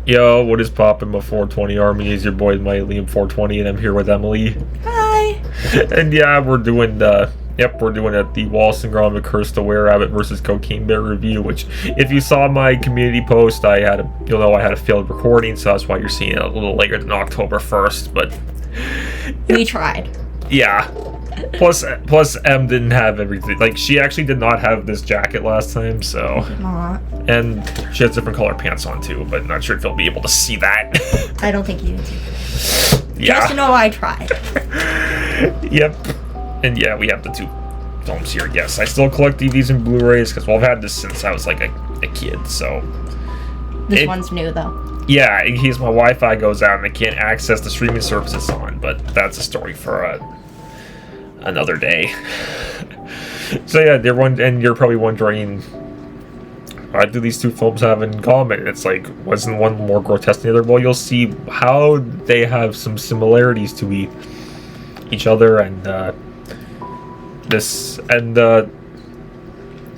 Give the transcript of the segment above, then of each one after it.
Yo, what is poppin' with 420 Army? Is your boy Liam 420, and I'm here with Emily. Hi. And yeah, we're doing the Wallace and Gromit Curse the Were-Rabbit versus Cocaine Bear review. Which, if you saw my community post, you'll know I had a failed recording, so that's why you're seeing it a little later than October 1st. But We tried. yeah. Plus, M didn't have everything. Like, she actually did not have this jacket last time, so. Not. And she has different color pants on too, but not sure if you'll be able to see that. I don't think you did. Yeah. Just to know I tried. Yep. And yeah, we have the two films here. Yes, I still collect DVDs and Blu-rays because, well, I've had this since I was like a kid, so. This one's new though. Yeah, in case my Wi-Fi goes out and I can't access the streaming service it's on, but that's a story for another day. So yeah, you're probably wondering, what do these two films have in common? It's like, wasn't one more grotesque than the other? Well, you'll see how they have some similarities to each other, and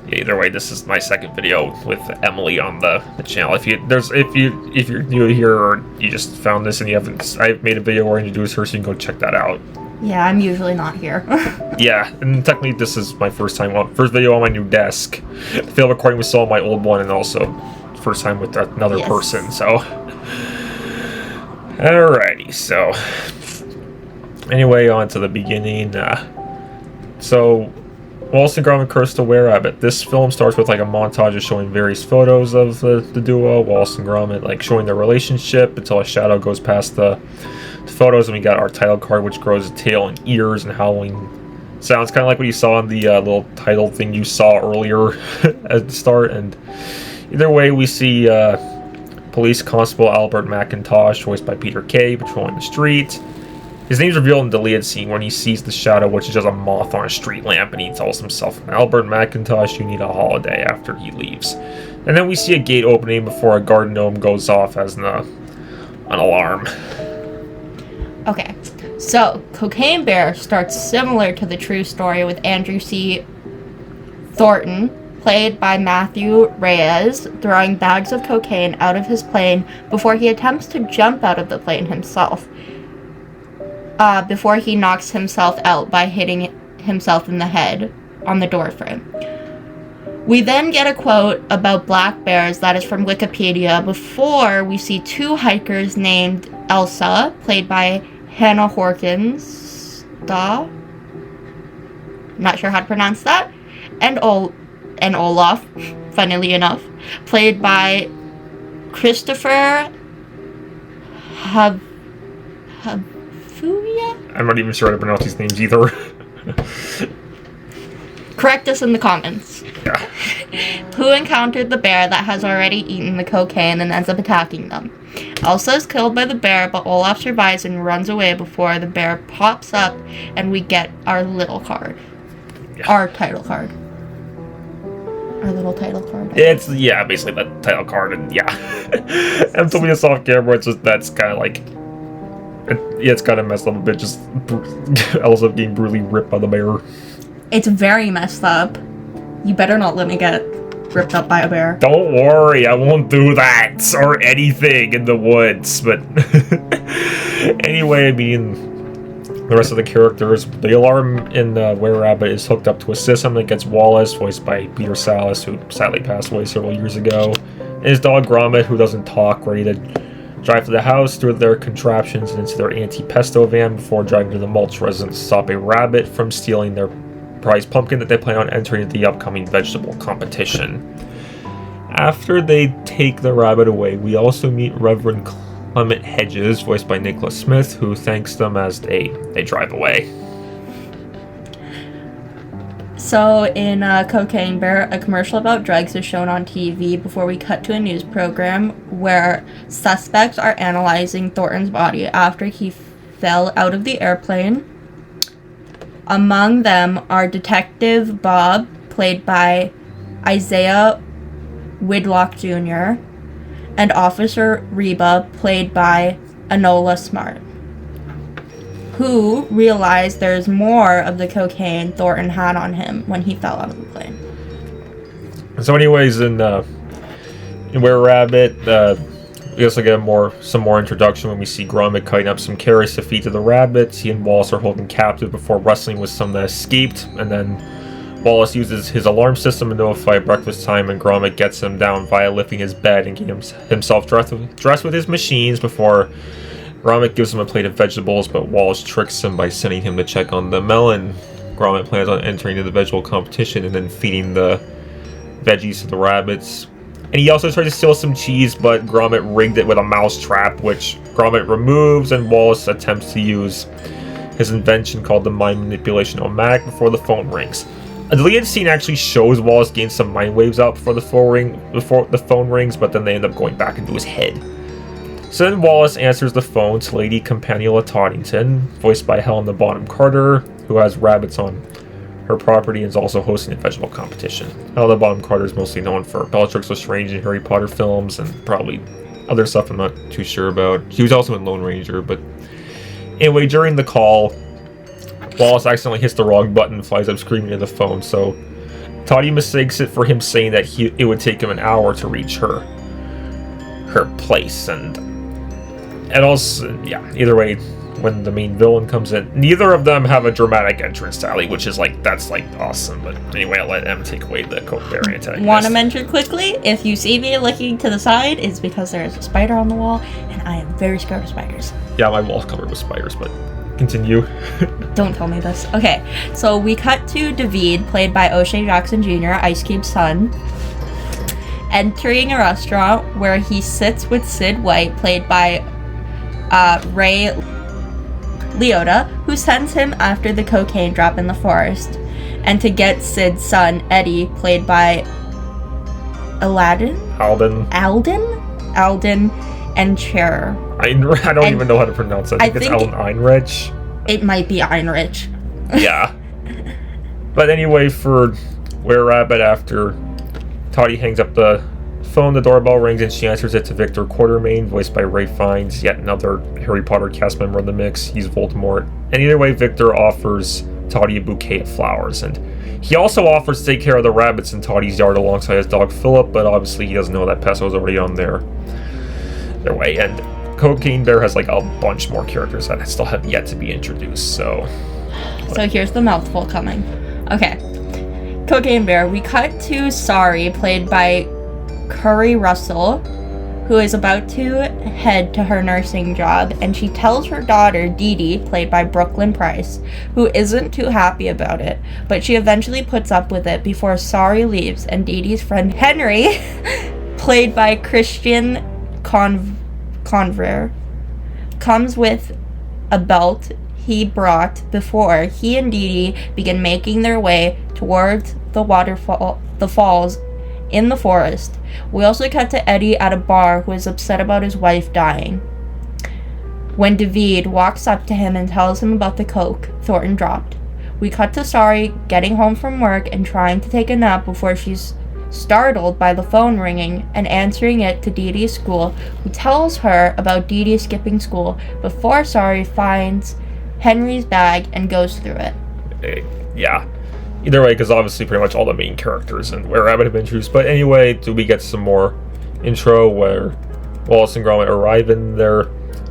either way, this is my second video with Emily on the channel. If you're new here or you just found this and you haven't, I've made a video where I introduce her, so you can go check that out. Yeah, I'm usually not here. Yeah, and technically this is my first video on my new desk. Failed recording with still on my old one, and also first time with another person, so. Alrighty, so. Anyway, on to the beginning. So, Wallace and Gromit Curse the Were-Rabbit. This film starts with like a montage of showing various photos of the duo, Wallace and Gromit, like showing their relationship until a shadow goes past the photos, and we got our title card, which grows a tail and ears and howling sounds, kind of like what you saw in the little title thing you saw earlier at the start. And either way, we see Police Constable Albert McIntosh, voiced by Peter Kay, patrolling the street. His name's revealed in the deleted scene when he sees the shadow, which is just a moth on a street lamp, and he tells himself, "Albert McIntosh, you need a holiday," after he leaves. And then we see a gate opening before a garden gnome goes off as an alarm. Okay, so Cocaine Bear starts similar to the true story with Andrew C. Thornton, played by Matthew Reyes, throwing bags of cocaine out of his plane before he attempts to jump out of the plane himself. Before he knocks himself out by hitting himself in the head on the doorframe. We then get a quote about black bears that is from Wikipedia before we see two hikers named Elsa, played by Hannah Horkins, not sure how to pronounce that, and Olaf, funnily enough, played by Christopher Hafuya? I'm not even sure how to pronounce these names either. Correct us in the comments. Yeah. Who encountered the bear that has already eaten the cocaine and ends up attacking them. Elsa is killed by the bear, but Olaf survives and runs away before the bear pops up, and we get our little card. Yeah. Our title card. Our little title card. It's, yeah, basically the title card, and yeah. I'm telling you this off camera, it's just, that's kind of like, it's kind of messed up a bit, just Elsa being brutally ripped by the bear. It's very messed up. You better not let me get ripped up by a bear. Don't worry, I won't do that, or anything in the woods, but anyway, I mean, the rest of the characters, the alarm in Were-Rabbit is hooked up to a system that gets Wallace, voiced by Peter Salas, who sadly passed away several years ago, and his dog Gromit, who doesn't talk, ready to drive to the house through their contraptions and into their anti-pesto van before driving to the mulch residence to stop a rabbit from stealing their prize pumpkin that they plan on entering the upcoming vegetable competition. After they take the rabbit away, we also meet Reverend Clement Hedges, voiced by Nicholas Smith, who thanks them as they drive away. So in Cocaine Bear, a commercial about drugs is shown on TV before we cut to a news program where suspects are analyzing Thornton's body after he fell out of the airplane. Among them are Detective Bob, played by Isaiah Whitlock Jr., and Officer Reba, played by Enola Smart, who realized there's more of the cocaine Thornton had on him when he fell out of the plane. So anyways, in Were-Rabbit, We also get some more introduction when we see Gromit cutting up some carrots to feed to the rabbits. He and Wallace are holding captive before wrestling with some that escaped, and then Wallace uses his alarm system to notify breakfast time, and Gromit gets him down via lifting his bed and getting himself dressed with his machines before Gromit gives him a plate of vegetables, but Wallace tricks him by sending him to check on the melon. Gromit plans on entering the vegetable competition and then feeding the veggies to the rabbits. And he also tried to steal some cheese, but Gromit rigged it with a mouse trap, which Gromit removes, and Wallace attempts to use his invention called the mind manipulation automatic before the phone rings. A deleted scene actually shows Wallace gain some mind waves out before the phone rings, but then they end up going back into his head. So then Wallace answers the phone to Lady Campanula Toddington, voiced by Helena Bonham Carter, who has rabbits on her property and is also hosting a vegetable competition. Helena Bonham Carter is mostly known for Bellatrix Lestrange and Harry Potter films, and probably other stuff I'm not too sure about. She was also in Lone Ranger, but anyway, during the call, Wallace accidentally hits the wrong button and flies up screaming to the phone, so Toddy mistakes it for him saying that it would take him an hour to reach her place, and also, yeah, either way, when the main villain comes in, neither of them have a dramatic entrance tally, which is that's awesome, but anyway, I'll let Em take away the Coke-Bear antagonist. Want to mention quickly, if you see me looking to the side, it's because there is a spider on the wall, and I am very scared of spiders. Yeah, my wall's covered with spiders, but continue. Don't tell me this. Okay, so we cut to David, played by O'Shea Jackson Jr., Ice Cube's son, entering a restaurant where he sits with Sid White, played by Ray Liotta, who sends him after the cocaine drop in the forest, and to get Sid's son, Eddie, played by Alden, and Cher. I don't even know how to pronounce it. I think it's Alden Einrich. It might be Einrich. Yeah. But anyway, for Were Rabbit, after Toddy hangs up the phone, the doorbell rings and she answers it to Victor Quartermain, voiced by Ray Fiennes, yet another Harry Potter cast member in the mix. He's Voldemort. And either way, Victor offers Toddy a bouquet of flowers, and he also offers to take care of the rabbits in Toddy's yard alongside his dog Philip, but obviously he doesn't know that Pesso's already on their way. And Cocaine Bear has a bunch more characters that still have yet to be introduced, so here's the mouthful coming. Okay. Cocaine Bear, we cut to Sari, played by Curry Russell, who is about to head to her nursing job, and she tells her daughter, Dee Dee, played by Brooklyn Price, who isn't too happy about it, but she eventually puts up with it before Sari leaves, and Dee Dee's friend Henry, played by Christian Conver, comes with a belt he brought before he and Dee Dee begin making their way towards the falls in the forest. We also cut to Eddie at a bar, who is upset about his wife dying, when David walks up to him and tells him about the coke Thornton dropped. We cut to Sari getting home from work and trying to take a nap before she's startled by the phone ringing and answering it to Dee Dee's school, who tells her about Dee Dee skipping school before Sari finds Henry's bag and goes through it. Yeah. Either way, because obviously pretty much all the main characters and Were Rabbit have been introduced. But anyway, do we get some more intro where Wallace and Gromit arrive in their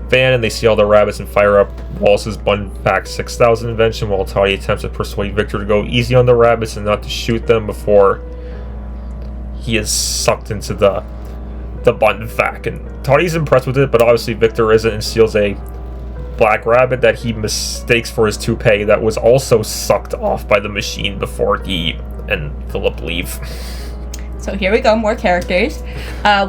van and they see all the rabbits and fire up Wallace's Bun Fact 6000 invention, while Toddy attempts to persuade Victor to go easy on the rabbits and not to shoot them before he is sucked into the Bun Fact. And Toddy's impressed with it, but obviously Victor isn't, and steals a black rabbit that he mistakes for his toupee that was also sucked off by the machine before he and Philip leave. So here we go, more characters.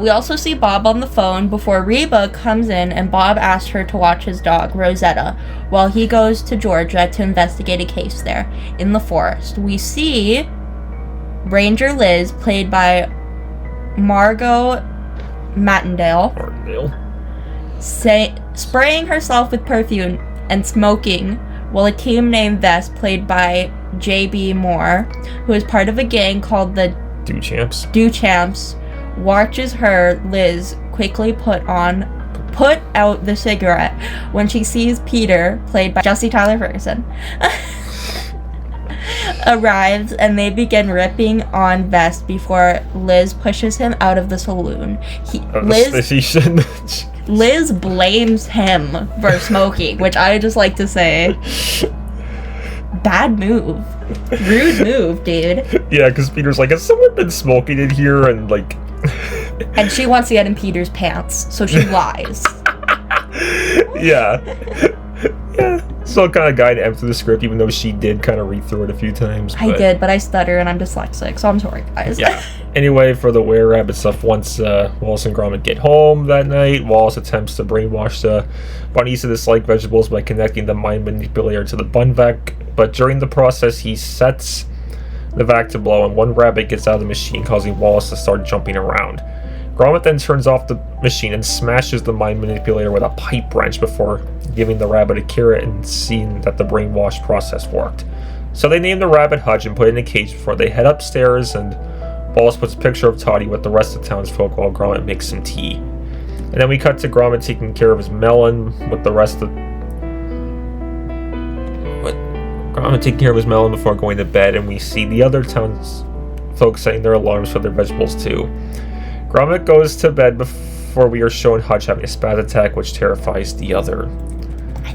We also see Bob on the phone before Reba comes in, and Bob asks her to watch his dog, Rosetta, while he goes to Georgia to investigate a case there in the forest. We see Ranger Liz, played by Margot Martindale, spraying herself with perfume and smoking, while a team named Vest, played by J.B. Moore, who is part of a gang called the Duchamps, watches her, Liz, quickly put out the cigarette when she sees Peter, played by Jesse Tyler Ferguson. arrives and they begin ripping on Vest before Liz pushes him out of the saloon. Liz blames him for smoking, which I just like to say, bad move. Rude move, dude. Yeah, because Peter's like, has someone been smoking in here? And like... and she wants to get in Peter's pants, so she lies. Yeah. Yeah. Still kind of guy to empty the script, even though she did kind of read through it a few times. I did, but I stutter and I'm dyslexic, so I'm sorry, guys. Yeah. Anyway, for the were-rabbit stuff, once Wallace and Gromit get home that night, Wallace attempts to brainwash the bunnies to dislike vegetables by connecting the mind manipulator to the bun vac, but during the process, he sets the vac to blow, and one rabbit gets out of the machine, causing Wallace to start jumping around. Gromit then turns off the machine and smashes the mind manipulator with a pipe wrench before giving the rabbit a carrot and seeing that the brainwash process worked. So they name the rabbit Hutch and put it in a cage before they head upstairs, and Wallace puts a picture of Toddy with the rest of the townsfolk while Gromit makes some tea. And then we cut to Gromit taking care of his melon with the rest of... Gromit taking care of his melon before going to bed, and we see the other townsfolk setting their alarms for their vegetables too. Gromit goes to bed before we are shown Hutch having a spaz attack, which terrifies the other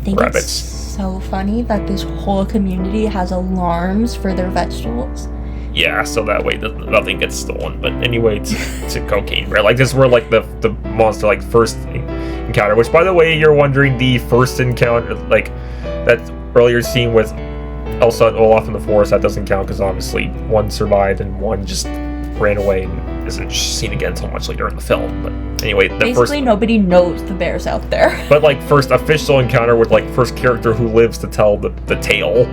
rabbits. It's so funny that this whole community has alarms for their vegetables. Yeah, so that way nothing gets stolen. But anyway, to cocaine, right? Like, this is where, like, the monster, like, first encounter. Which, by the way, you're wondering, the first encounter, like, that earlier scene with Elsa and Olaf in the forest, that doesn't count, because obviously one survived and one just ran away and isn't seen again until much later in the film. But anyway, basically nobody knows the bear's out there. But, like, first official encounter with, like, first character who lives to tell the tale.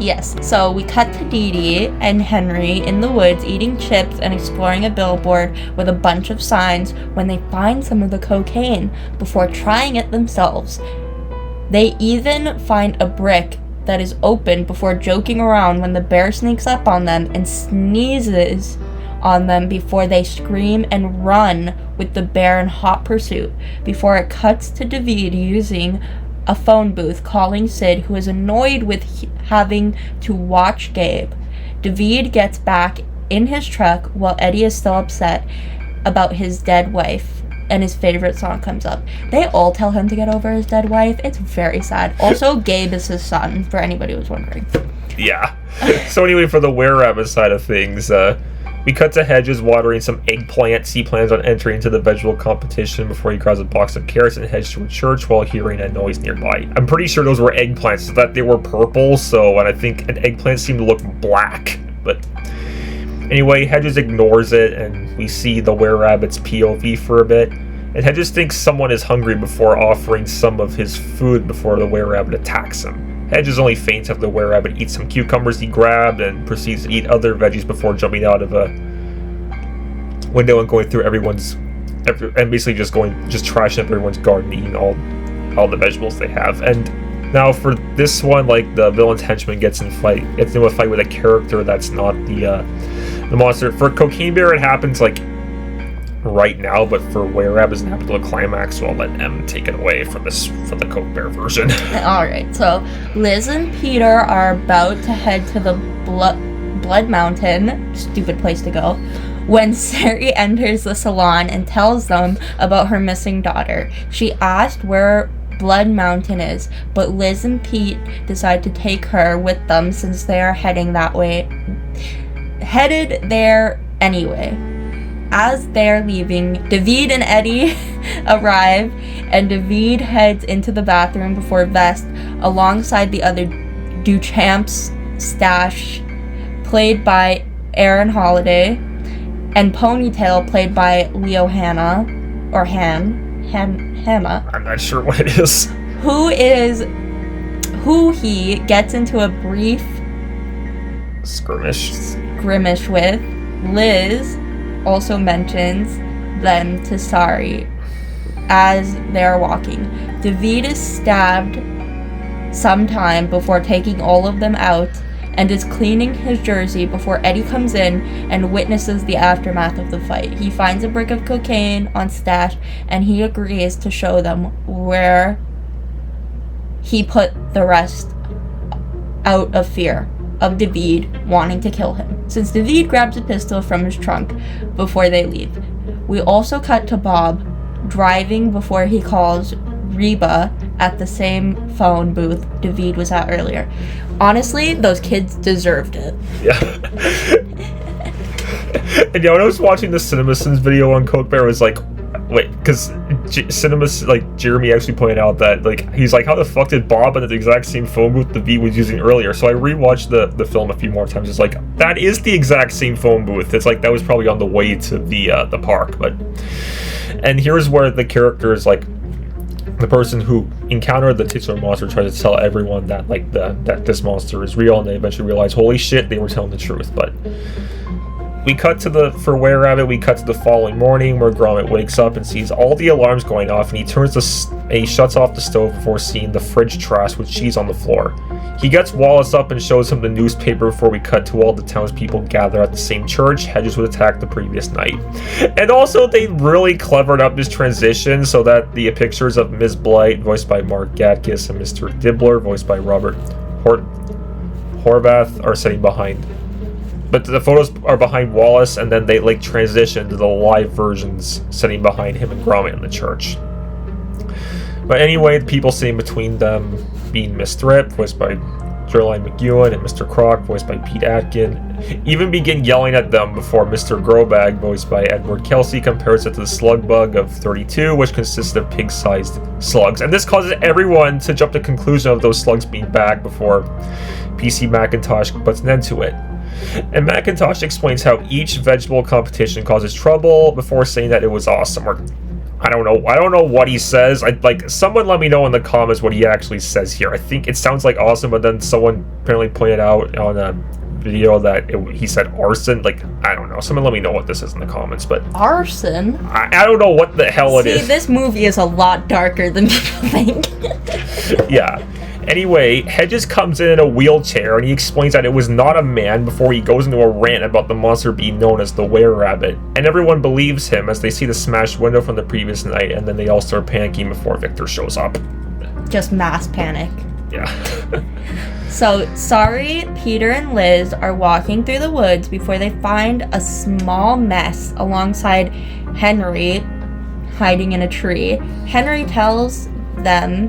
Yes, so we cut to Dee Dee and Henry in the woods eating chips and exploring a billboard with a bunch of signs when they find some of the cocaine before trying it themselves. They even find a brick that is open before joking around when the bear sneaks up on them and sneezes on them before they scream and run with the bear in hot pursuit before it cuts to David using a phone booth calling Sid, who is annoyed with having to watch Gabe. David gets back in his truck while Eddie is still upset about his dead wife, and his favorite song comes up. They all tell him to get over his dead wife. It's very sad. Also, Gabe is his son, for anybody who's wondering. Yeah. So anyway, for the were-rabbit side of things, we cut to Hedges watering some eggplants. He plans on entering into the vegetable competition before he grabs a box of carrots and heads to a church while hearing a noise nearby. I'm pretty sure those were eggplants, so that they were purple, and I think an eggplant seemed to look black. But anyway, Hedges ignores it, and we see the were-rabbit's POV for a bit. And Hedges thinks someone is hungry before offering some of his food before the were-rabbit attacks him. Hedges only faints after the were-rabbit eats some cucumbers he grabbed and proceeds to eat other veggies before jumping out of a window and going through and basically just trashing up everyone's garden, eating all the vegetables they have. And now for this one, like, the villain's henchman gets into a fight with a character that's not the monster. For Cocaine Bear, it happens like right now, but for were-rabbit, it doesn't happen to the climax, so I'll let Em take it away for the Coke Bear version. Alright, so Liz and Peter are about to head to the Blood Mountain, stupid place to go, when Sari enters the salon and tells them about her missing daughter. She asked where Blood Mountain is, but Liz and Pete decide to take her with them since they are headed there anyway. As they're leaving, David and Eddie arrive, and David heads into the bathroom before Vest, alongside the other Duchamp's stash, played by Aaron Holiday, and Ponytail, played by Leo Hanna, or Hanna. I'm not sure what it is. Who he gets into a brief skirmish with. Liz also mentions them to Sari as they're walking. David is stabbed sometime before taking all of them out and is cleaning his jersey before Eddie comes in and witnesses the aftermath of the fight. He finds a brick of cocaine on stash and he agrees to show them where he put the rest out of fear. of David wanting to kill him, since David grabs a pistol from his trunk before they leave. We also cut to Bob driving before he calls Reba at the same phone booth David was at earlier. Honestly, those kids deserved it. Yeah. And yeah, when I was watching the CinemaSins video on Coke Bear, I was like, wait, because Jeremy actually pointed out that, like, he's like, how the fuck did Bob at the exact same phone booth David was using earlier? So I rewatched the film a few more times. It's like, that is the exact same phone booth. It's like, that was probably on the way to the park. And here's where the character is like, the person who encountered the titular monster tries to tell everyone that that this monster is real, and they eventually realize, holy shit, they were telling the truth. But we cut to for Were Rabbit, we cut to the following morning where Gromit wakes up and sees all the alarms going off, and he shuts off the stove before seeing the fridge trash with cheese on the floor. He gets Wallace up and shows him the newspaper before we cut to all the townspeople gather at the same church Hedges was attacked the previous night. And also, they really clevered up this transition so that the pictures of Ms. Blight, voiced by Mark Gatiss, and Mr. Dibbler, voiced by Robert Horvath, are sitting behind. But the photos are behind Wallace, and then they transition to the live versions sitting behind him and Gromit in the church. But anyway, the people sitting between them being Miss Thrip, voiced by Geraldine McEwen, and Mr. Croc, voiced by Pete Atkin, even begin yelling at them before Mr. Growbag, voiced by Edward Kelsey, compares it to the slug bug of 32, which consists of pig-sized slugs. And this causes everyone to jump to the conclusion of those slugs being bad before PC Macintosh puts an end to it. And Macintosh explains how each vegetable competition causes trouble before saying that it was awesome. Or I don't know what he says. Someone let me know in the comments what he actually says here. I think it sounds like awesome, but then someone apparently pointed out on a video that he said arson. I don't know. Someone let me know what this is in the comments. But arson? I don't know what the hell it is. See, this movie is a lot darker than people think. Yeah. Anyway, Hedges comes in a wheelchair, and he explains that it was not a man before he goes into a rant about the monster being known as the Were-Rabbit. And everyone believes him as they see the smashed window from the previous night, and then they all start panicking before Victor shows up. Just mass panic. Yeah. So, Sorry, Peter, and Liz are walking through the woods before they find a small mess alongside Henry hiding in a tree. Henry tells them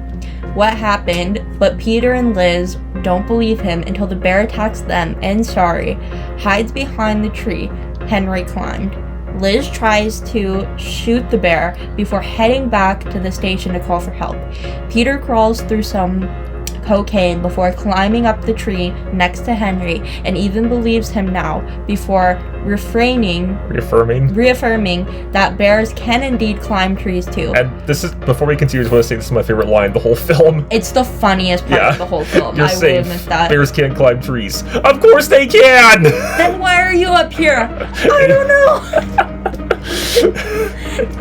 what happened, but Peter and Liz don't believe him until the bear attacks them, and Sorry hides behind the tree Henry climbed. Liz tries to shoot the bear before heading back to the station to call for help. Peter crawls through some cocaine before climbing up the tree next to Henry, and even believes him now before reaffirming that bears can indeed climb trees too. And this is, before we continue, I just want to say this is my favorite line the whole film. It's the funniest part of the whole film. You're I safe. will admit that. Bears can't climb trees. Of course they can! Then why are you up here? I don't know.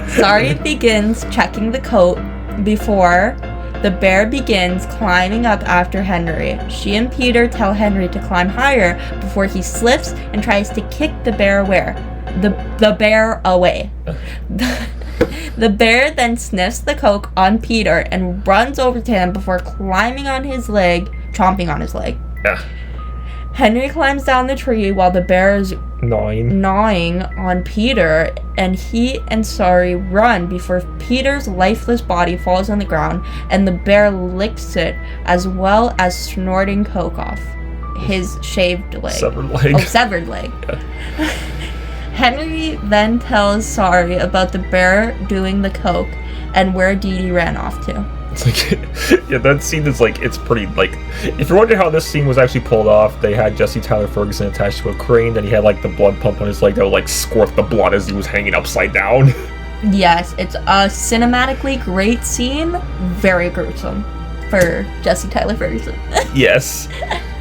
Sorry begins checking the coat before the bear begins climbing up after Henry. She and Peter tell Henry to climb higher before he slips and tries to kick the bear away. The bear away. The bear then sniffs the coke on Peter and runs over to him before chomping on his leg. Yeah. Henry climbs down the tree while the bear is gnawing on Peter, and he and Sorry run before Peter's lifeless body falls on the ground, and the bear licks it as well as snorting coke off his shaved leg. Severed leg. Yeah. Henry then tells Sorry about the bear doing the coke and where Dee Dee ran off to. It's like, yeah, that scene is it's pretty, if you're wondering how this scene was actually pulled off, they had Jesse Tyler Ferguson attached to a crane, and he had, the blood pump on his leg that would, squirt the blood as he was hanging upside down. Yes, it's a cinematically great scene, very gruesome for Jesse Tyler Ferguson. Yes.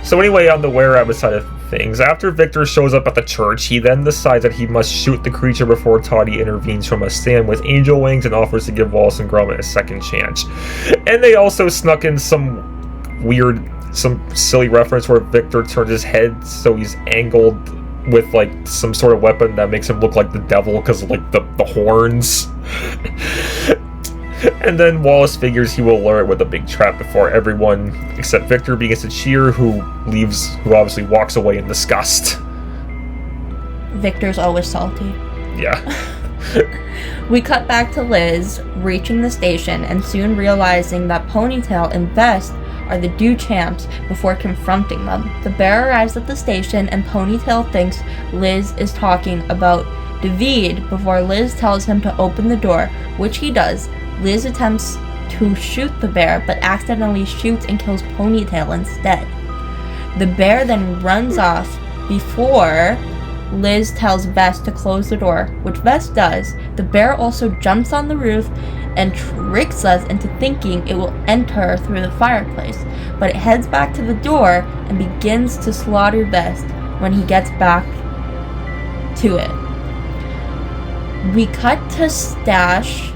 So anyway, on the Were-Rabbit side of things, after Victor shows up at the church, he then decides that he must shoot the creature before Toddy intervenes from a stand with angel wings and offers to give Wallace and Gromit a second chance. And they also snuck in some silly reference where Victor turns his head so he's angled with some sort of weapon that makes him look like the devil because of the horns. And then Wallace figures he will lure it with a big trap before everyone except Victor begins to cheer, who obviously walks away in disgust. Victor's always salty. Yeah. We cut back to Liz reaching the station and soon realizing that Ponytail and Vest are the Duchamps before confronting them. The bear arrives at the station and Ponytail thinks Liz is talking about David before Liz tells him to open the door, which he does. Liz attempts to shoot the bear but accidentally shoots and kills Ponytail instead. The bear then runs off before Liz tells Vest to close the door, which Vest does. The bear also jumps on the roof and tricks us into thinking it will enter through the fireplace, but it heads back to the door and begins to slaughter Vest when he gets back to it. We cut to Stash,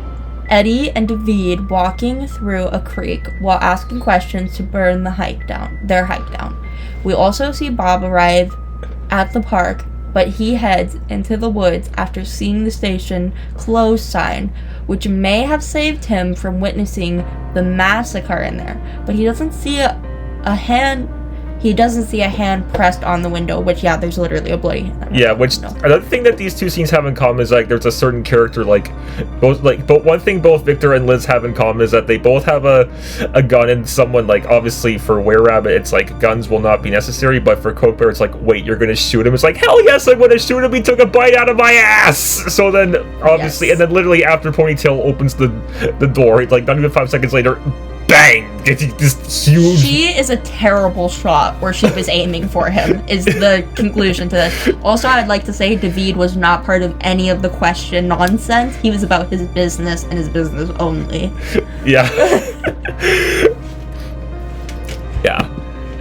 Eddie, and David walking through a creek while asking questions to burn their hike down. We also see Bob arrive at the park, but he heads into the woods after seeing the station closed sign, which may have saved him from witnessing the massacre in there. But he doesn't see a hand. He doesn't see a hand pressed on the window, which, yeah, there's literally a bloody hand. Yeah, which another thing that these two scenes have in common is like there's a certain character but one thing both Victor and Liz have in common is that they both have a gun, and someone like obviously for Were Rabbit it's like guns will not be necessary, but for Coke Bear it's like, wait, you're gonna shoot him? It's like, hell yes, I'm gonna shoot him. He took a bite out of my ass. So then obviously, yes. And then literally after Ponytail opens the door, like not even 5 seconds later, bang! It's just huge. She is a terrible shot where she was aiming for him, is the conclusion to this. Also, I'd like to say David was not part of any of the question nonsense. He was about his business and his business only. Yeah. Yeah.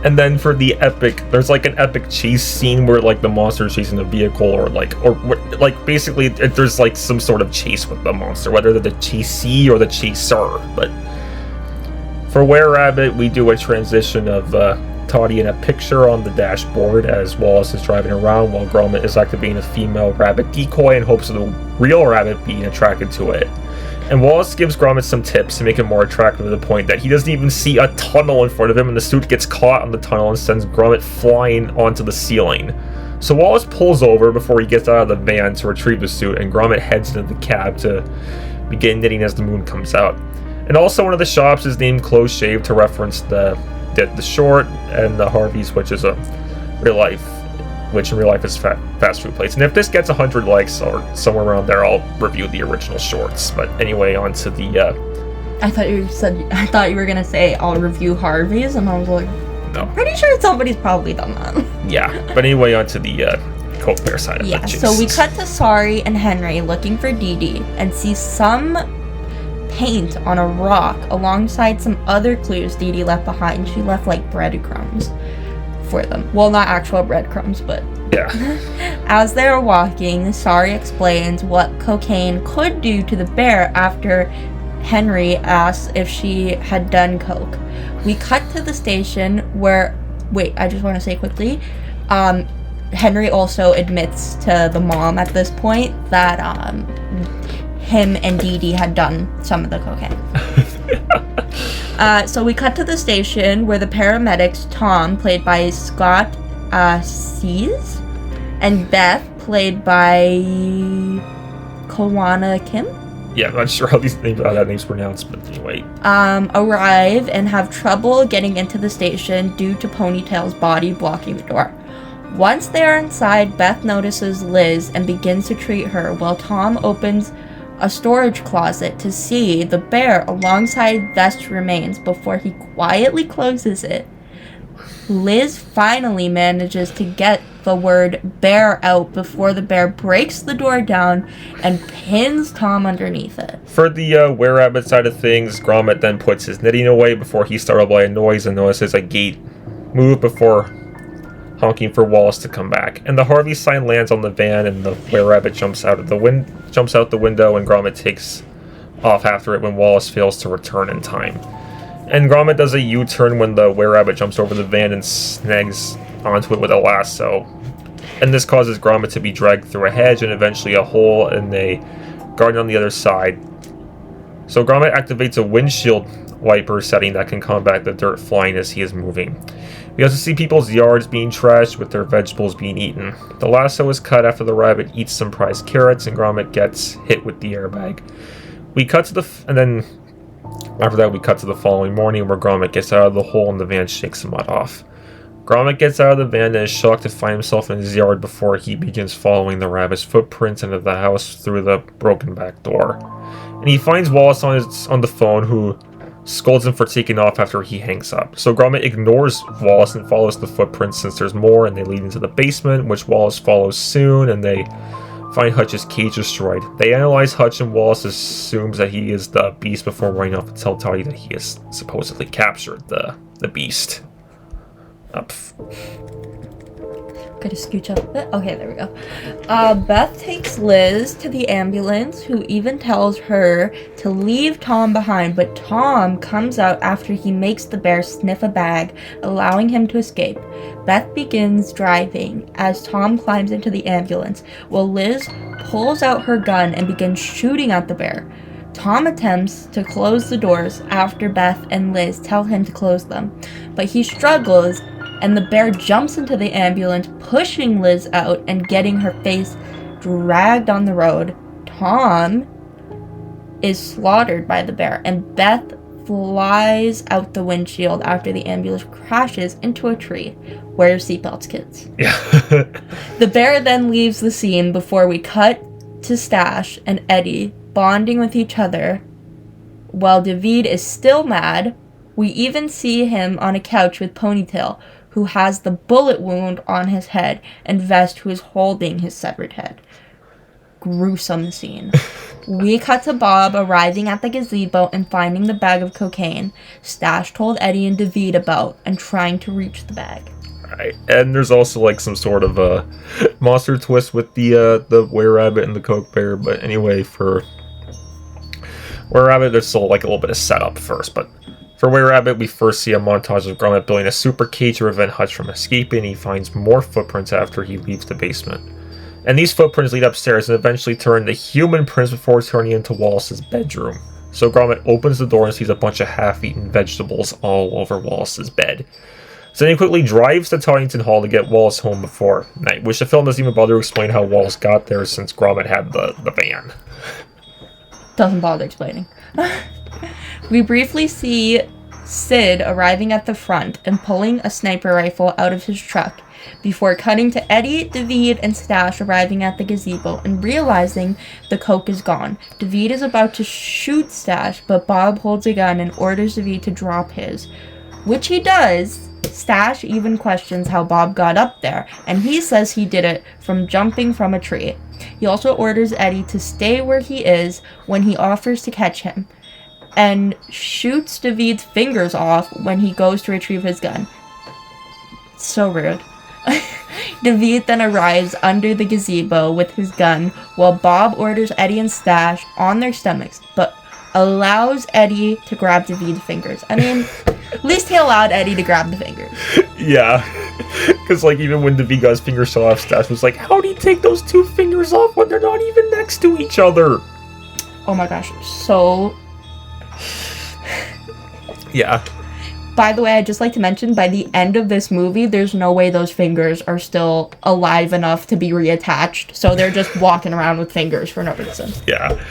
And then for the epic, there's like an epic chase scene where like the monster is chasing the vehicle, or basically there's like some sort of chase with the monster, whether they're the chasee or the chaser, but for Were Rabbit, we do a transition of Toddy in a picture on the dashboard as Wallace is driving around while Gromit is activating a female rabbit decoy in hopes of the real rabbit being attracted to it. And Wallace gives Gromit some tips to make him more attractive to the point that he doesn't even see a tunnel in front of him and the suit gets caught on the tunnel and sends Gromit flying onto the ceiling. So Wallace pulls over before he gets out of the van to retrieve the suit, and Gromit heads into the cab to begin knitting as the moon comes out. And also one of the shops is named Close Shave to reference the Short and the Harvey's, which is in real life is fast food place. And if this gets 100 likes or somewhere around there, I'll review the original shorts. But anyway, on to the I thought you were gonna say I'll review Harvey's, and I was like, no. I'm pretty sure somebody's probably done that. Yeah. But anyway, on to the Coke Bear side of the juice. So we cut to Sari and Henry looking for Dee Dee and see some paint on a rock alongside some other clues Dee Dee left behind. She left like breadcrumbs for them. Well, not actual breadcrumbs, but yeah. As they are walking, Sari explains what cocaine could do to the bear after Henry asks if she had done coke. We cut to the station where, I just want to say quickly, Henry also admits to the mom at this point that him and Dee Dee had done some of the cocaine. So we cut to the station where the paramedics, Tom, played by Scott Sees, and Beth, played by Kawana Kim. Yeah, I'm not sure how that name's pronounced, but anyway. Arrive and have trouble getting into the station due to Ponytail's body blocking the door. Once they are inside, Beth notices Liz and begins to treat her while Tom opens a storage closet to see the bear alongside Vest's remains before he quietly closes it. Liz finally manages to get the word bear out before the bear breaks the door down and pins Tom underneath it. For the Were Rabbit side of things, Gromit then puts his knitting away before he's startled by a noise and notices a gate move before honking for Wallace to come back. And the Harvey sign lands on the van, and the Were Rabbit jumps out the window, and Gromit takes off after it when Wallace fails to return in time. And Gromit does a U-turn when the Were Rabbit jumps over the van and snags onto it with a lasso. And this causes Gromit to be dragged through a hedge and eventually a hole in a garden on the other side. So Gromit activates a windshield wiper setting that can combat the dirt flying as he is moving. We also see people's yards being trashed with their vegetables being eaten. The lasso is cut after the rabbit eats some prized carrots and Gromit gets hit with the airbag. We cut to after that we cut to the following morning where Gromit gets out of the hole and the van shakes the mud off. Gromit gets out of the van and is shocked to find himself in his yard before he begins following the rabbit's footprints into the house through the broken back door. And he finds Wallace on the phone, who scolds him for taking off after he hangs up. So Gromit ignores Wallace and follows the footprints since there's more, and they lead into the basement, which Wallace follows soon, and they find Hutch's cage destroyed. They analyze Hutch, and Wallace assumes that he is the beast before running off to tell Toddy that he has supposedly captured the beast. Up. Gotta scooch up a bit. Okay, there we go. Beth takes Liz to the ambulance, who even tells her to leave Tom behind, but Tom comes out after he makes the bear sniff a bag, allowing him to escape. Beth begins driving as Tom climbs into the ambulance, while Liz pulls out her gun and begins shooting at the bear. Tom attempts to close the doors after Beth and Liz tell him to close them, but he struggles, and the bear jumps into the ambulance, pushing Liz out and getting her face dragged on the road. Tom is slaughtered by the bear, and Beth flies out the windshield after the ambulance crashes into a tree. Wear your seatbelts, kids. Yeah. The bear then leaves the scene before we cut to Stash and Eddie bonding with each other. While David is still mad, we even see him on a couch with Ponytail, who has the bullet wound on his head, and Vest, who is holding his severed head. Gruesome scene. We cut to Bob arriving at the gazebo and finding the bag of cocaine Stash told Eddie and David about and trying to reach the bag. Right. And there's also like some sort of a monster twist with the were-rabbit and the coke bear, but anyway, for were-rabbit there's still like a little bit of setup first, but for were-rabbit we first see a montage of Gromit building a super cage to prevent Hutch from escaping. He finds more footprints after he leaves the basement. And these footprints lead upstairs and eventually turn into human prints before turning into Wallace's bedroom. So Gromit opens the door and sees a bunch of half-eaten vegetables all over Wallace's bed. So then he quickly drives to Toddington Hall to get Wallace home before night, which the film doesn't even bother to explain how Wallace got there since Gromit had the van. Doesn't bother explaining. We briefly see Sid arriving at the front and pulling a sniper rifle out of his truck, before cutting to Eddie, David, and Stash arriving at the gazebo and realizing the coke is gone. David is about to shoot Stash, but Bob holds a gun and orders David to drop his, which he does. Stash even questions how Bob got up there, and he says he did it from jumping from a tree. He also orders Eddie to stay where he is when he offers to catch him, and shoots David's fingers off when he goes to retrieve his gun. So rude. David then arrives under the gazebo with his gun, while Bob orders Eddie and Stash on their stomachs, but allows Eddie to grab David's fingers. I mean, at least he allowed Eddie to grab the fingers. Yeah, because like even when David got his fingers shot off, Stash was like, how do you take those two fingers off when they're not even next to each other? Oh my gosh, so... Yeah. By the way, I'd just like to mention, by the end of this movie, there's no way those fingers are still alive enough to be reattached. So they're just walking around with fingers for no reason. Yeah.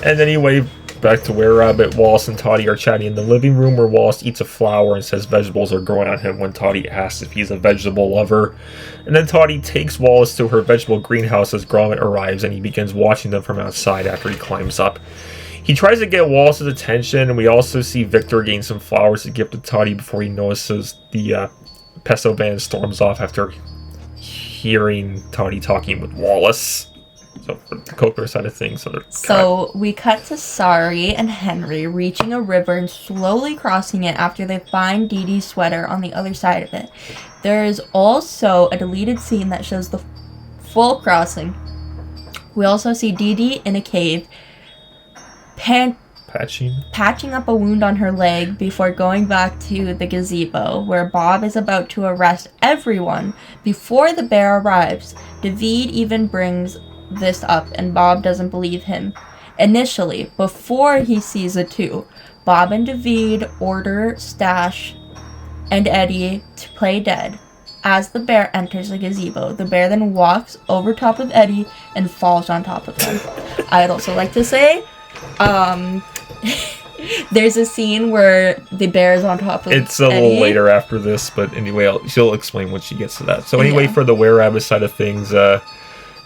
And anyway, back to where Rabbit, Wallace, and Toddy are chatting in the living room, where Wallace eats a flower and says vegetables are growing on him when Toddy asks if he's a vegetable lover. And then Toddy takes Wallace to her vegetable greenhouse as Gromit arrives, and he begins watching them from outside after he climbs up. He tries to get Wallace's attention, and we also see Victor gain some flowers to give to Toddy before he notices the pesto van storms off after hearing Toddy talking with Wallace. So for the Coker side of things, we cut to Sari and Henry reaching a river and slowly crossing it after they find Dee Dee's sweater on the other side of it. There is also a deleted scene that shows the full crossing. We also see Dee Dee in a cave, patching up a wound on her leg before going back to the gazebo, where Bob is about to arrest everyone before the bear arrives. David even brings this up, and Bob doesn't believe him. Initially, before he sees the two, Bob and David order Stash and Eddie to play dead. As the bear enters the gazebo, the bear then walks over top of Eddie and falls on top of him. I'd also like to say, there's a scene where the bear is on top of It's a Eddie. little later after this, but anyway, she'll explain when she gets to that. So anyway, for the were-rabbit side of things,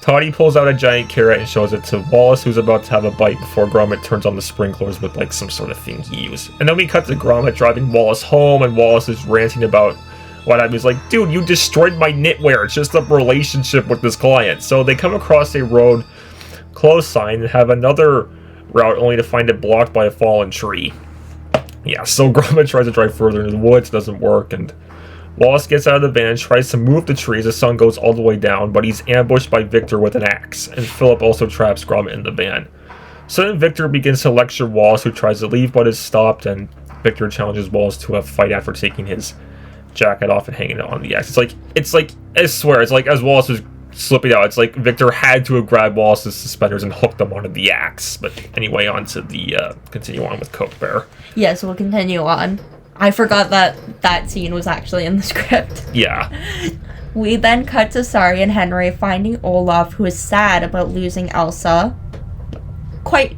Toddy pulls out a giant carrot and shows it to Wallace, who's about to have a bite before Gromit turns on the sprinklers with like some sort of thing he used. And then we cut to Gromit driving Wallace home, and Wallace is ranting about what I was like, dude, you destroyed my knitwear. It's just a relationship with this client. So they come across a road closed sign and have another route only to find it blocked by a fallen tree. Yeah, so Gromit tries to drive further into the woods, doesn't work, and Wallace gets out of the van and tries to move the tree as the sun goes all the way down, but he's ambushed by Victor with an axe, and Philip also traps Gromit in the van. So then Victor begins to lecture Wallace, who tries to leave but is stopped, and Victor challenges Wallace to a fight after taking his jacket off and hanging it on the axe. It's like, I swear, it's like as Wallace was slipping out, it's like Victor had to have grabbed Wallace's suspenders and hooked them onto the axe. But anyway, on to the, continue on with Coke Bear. Yes, we'll continue on. I forgot that scene was actually in the script. Yeah. We then cut to Sari and Henry finding Olaf, who is sad about losing Elsa. Quite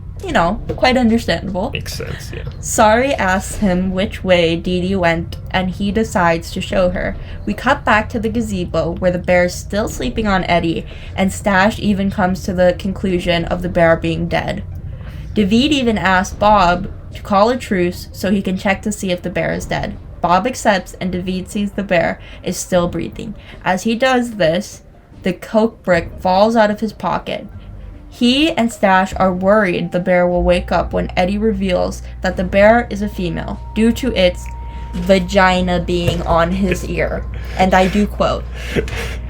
understandable. Makes sense, yeah. Sari asks him which way Dee Dee went, and he decides to show her. We cut back to the gazebo, where the bear is still sleeping on Eddie, and Stash even comes to the conclusion of the bear being dead. David even asks Bob to call a truce so he can check to see if the bear is dead. Bob accepts, and David sees the bear is still breathing. As he does this, the Coke brick falls out of his pocket. He and Stash are worried the bear will wake up when Eddie reveals that the bear is a female due to its vagina being on his ear. And I do quote,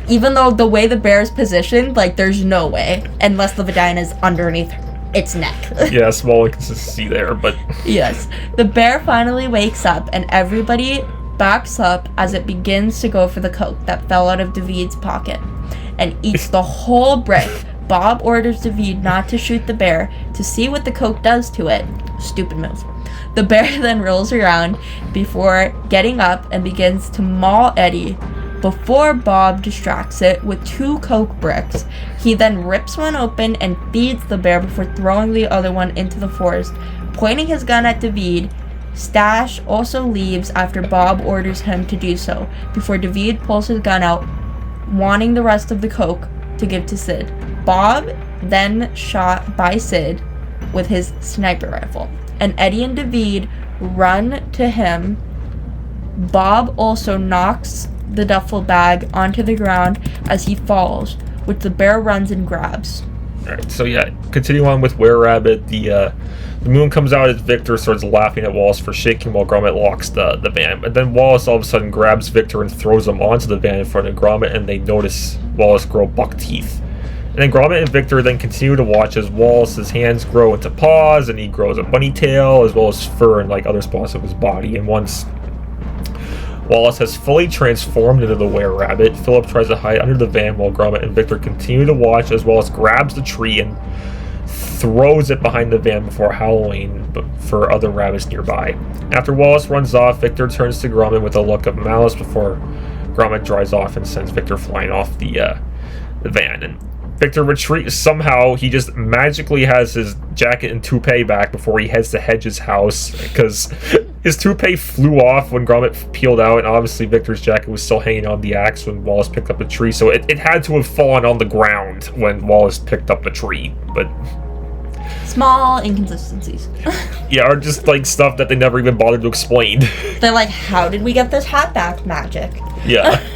even though the way the bear is positioned, like, there's no way, unless the vagina is underneath its neck. Yeah, small inconsistency there, but... Yes. The bear finally wakes up, and everybody backs up as it begins to go for the Coke that fell out of David's pocket and eats the whole brick. Bob orders David not to shoot the bear to see what the Coke does to it. Stupid move. The bear then rolls around before getting up and begins to maul Eddie before Bob distracts it with 2 Coke bricks. He then rips one open and feeds the bear before throwing the other one into the forest, pointing his gun at David. Stash also leaves after Bob orders him to do so, before David pulls his gun out, wanting the rest of the Coke to give to Sid. Bob then shot by Sid with his sniper rifle, and Eddie and David run to him. Bob also knocks the duffel bag onto the ground as he falls, which the bear runs and grabs. Alright, so yeah, continue on with Were-Rabbit. The moon comes out as Victor starts laughing at Wallace for shaking while Gromit locks the van. And then Wallace all of a sudden grabs Victor and throws him onto the van in front of Gromit, and they notice Wallace grow buck teeth. And then Gromit and Victor then continue to watch as Wallace's hands grow into paws, and he grows a bunny tail, as well as fur and like other spots of his body. And once Wallace has fully transformed into the Were-Rabbit, Philip tries to hide under the van while Gromit and Victor continue to watch as Wallace grabs the tree and throws it behind the van before howling for other rabbits nearby. After Wallace runs off, Victor turns to Gromit with a look of malice before Gromit drives off and sends Victor flying off the van. And Victor retreats. Somehow he just magically has his jacket and toupee back before he heads to Hedge's house, because his toupee flew off when Gromit peeled out, and obviously Victor's jacket was still hanging on the axe when Wallace picked up the tree, so it had to have fallen on the ground when Wallace picked up the tree. But small inconsistencies. yeah, or just like stuff that they never even bothered to explain. They're like, how did we get this hat back magic? Yeah.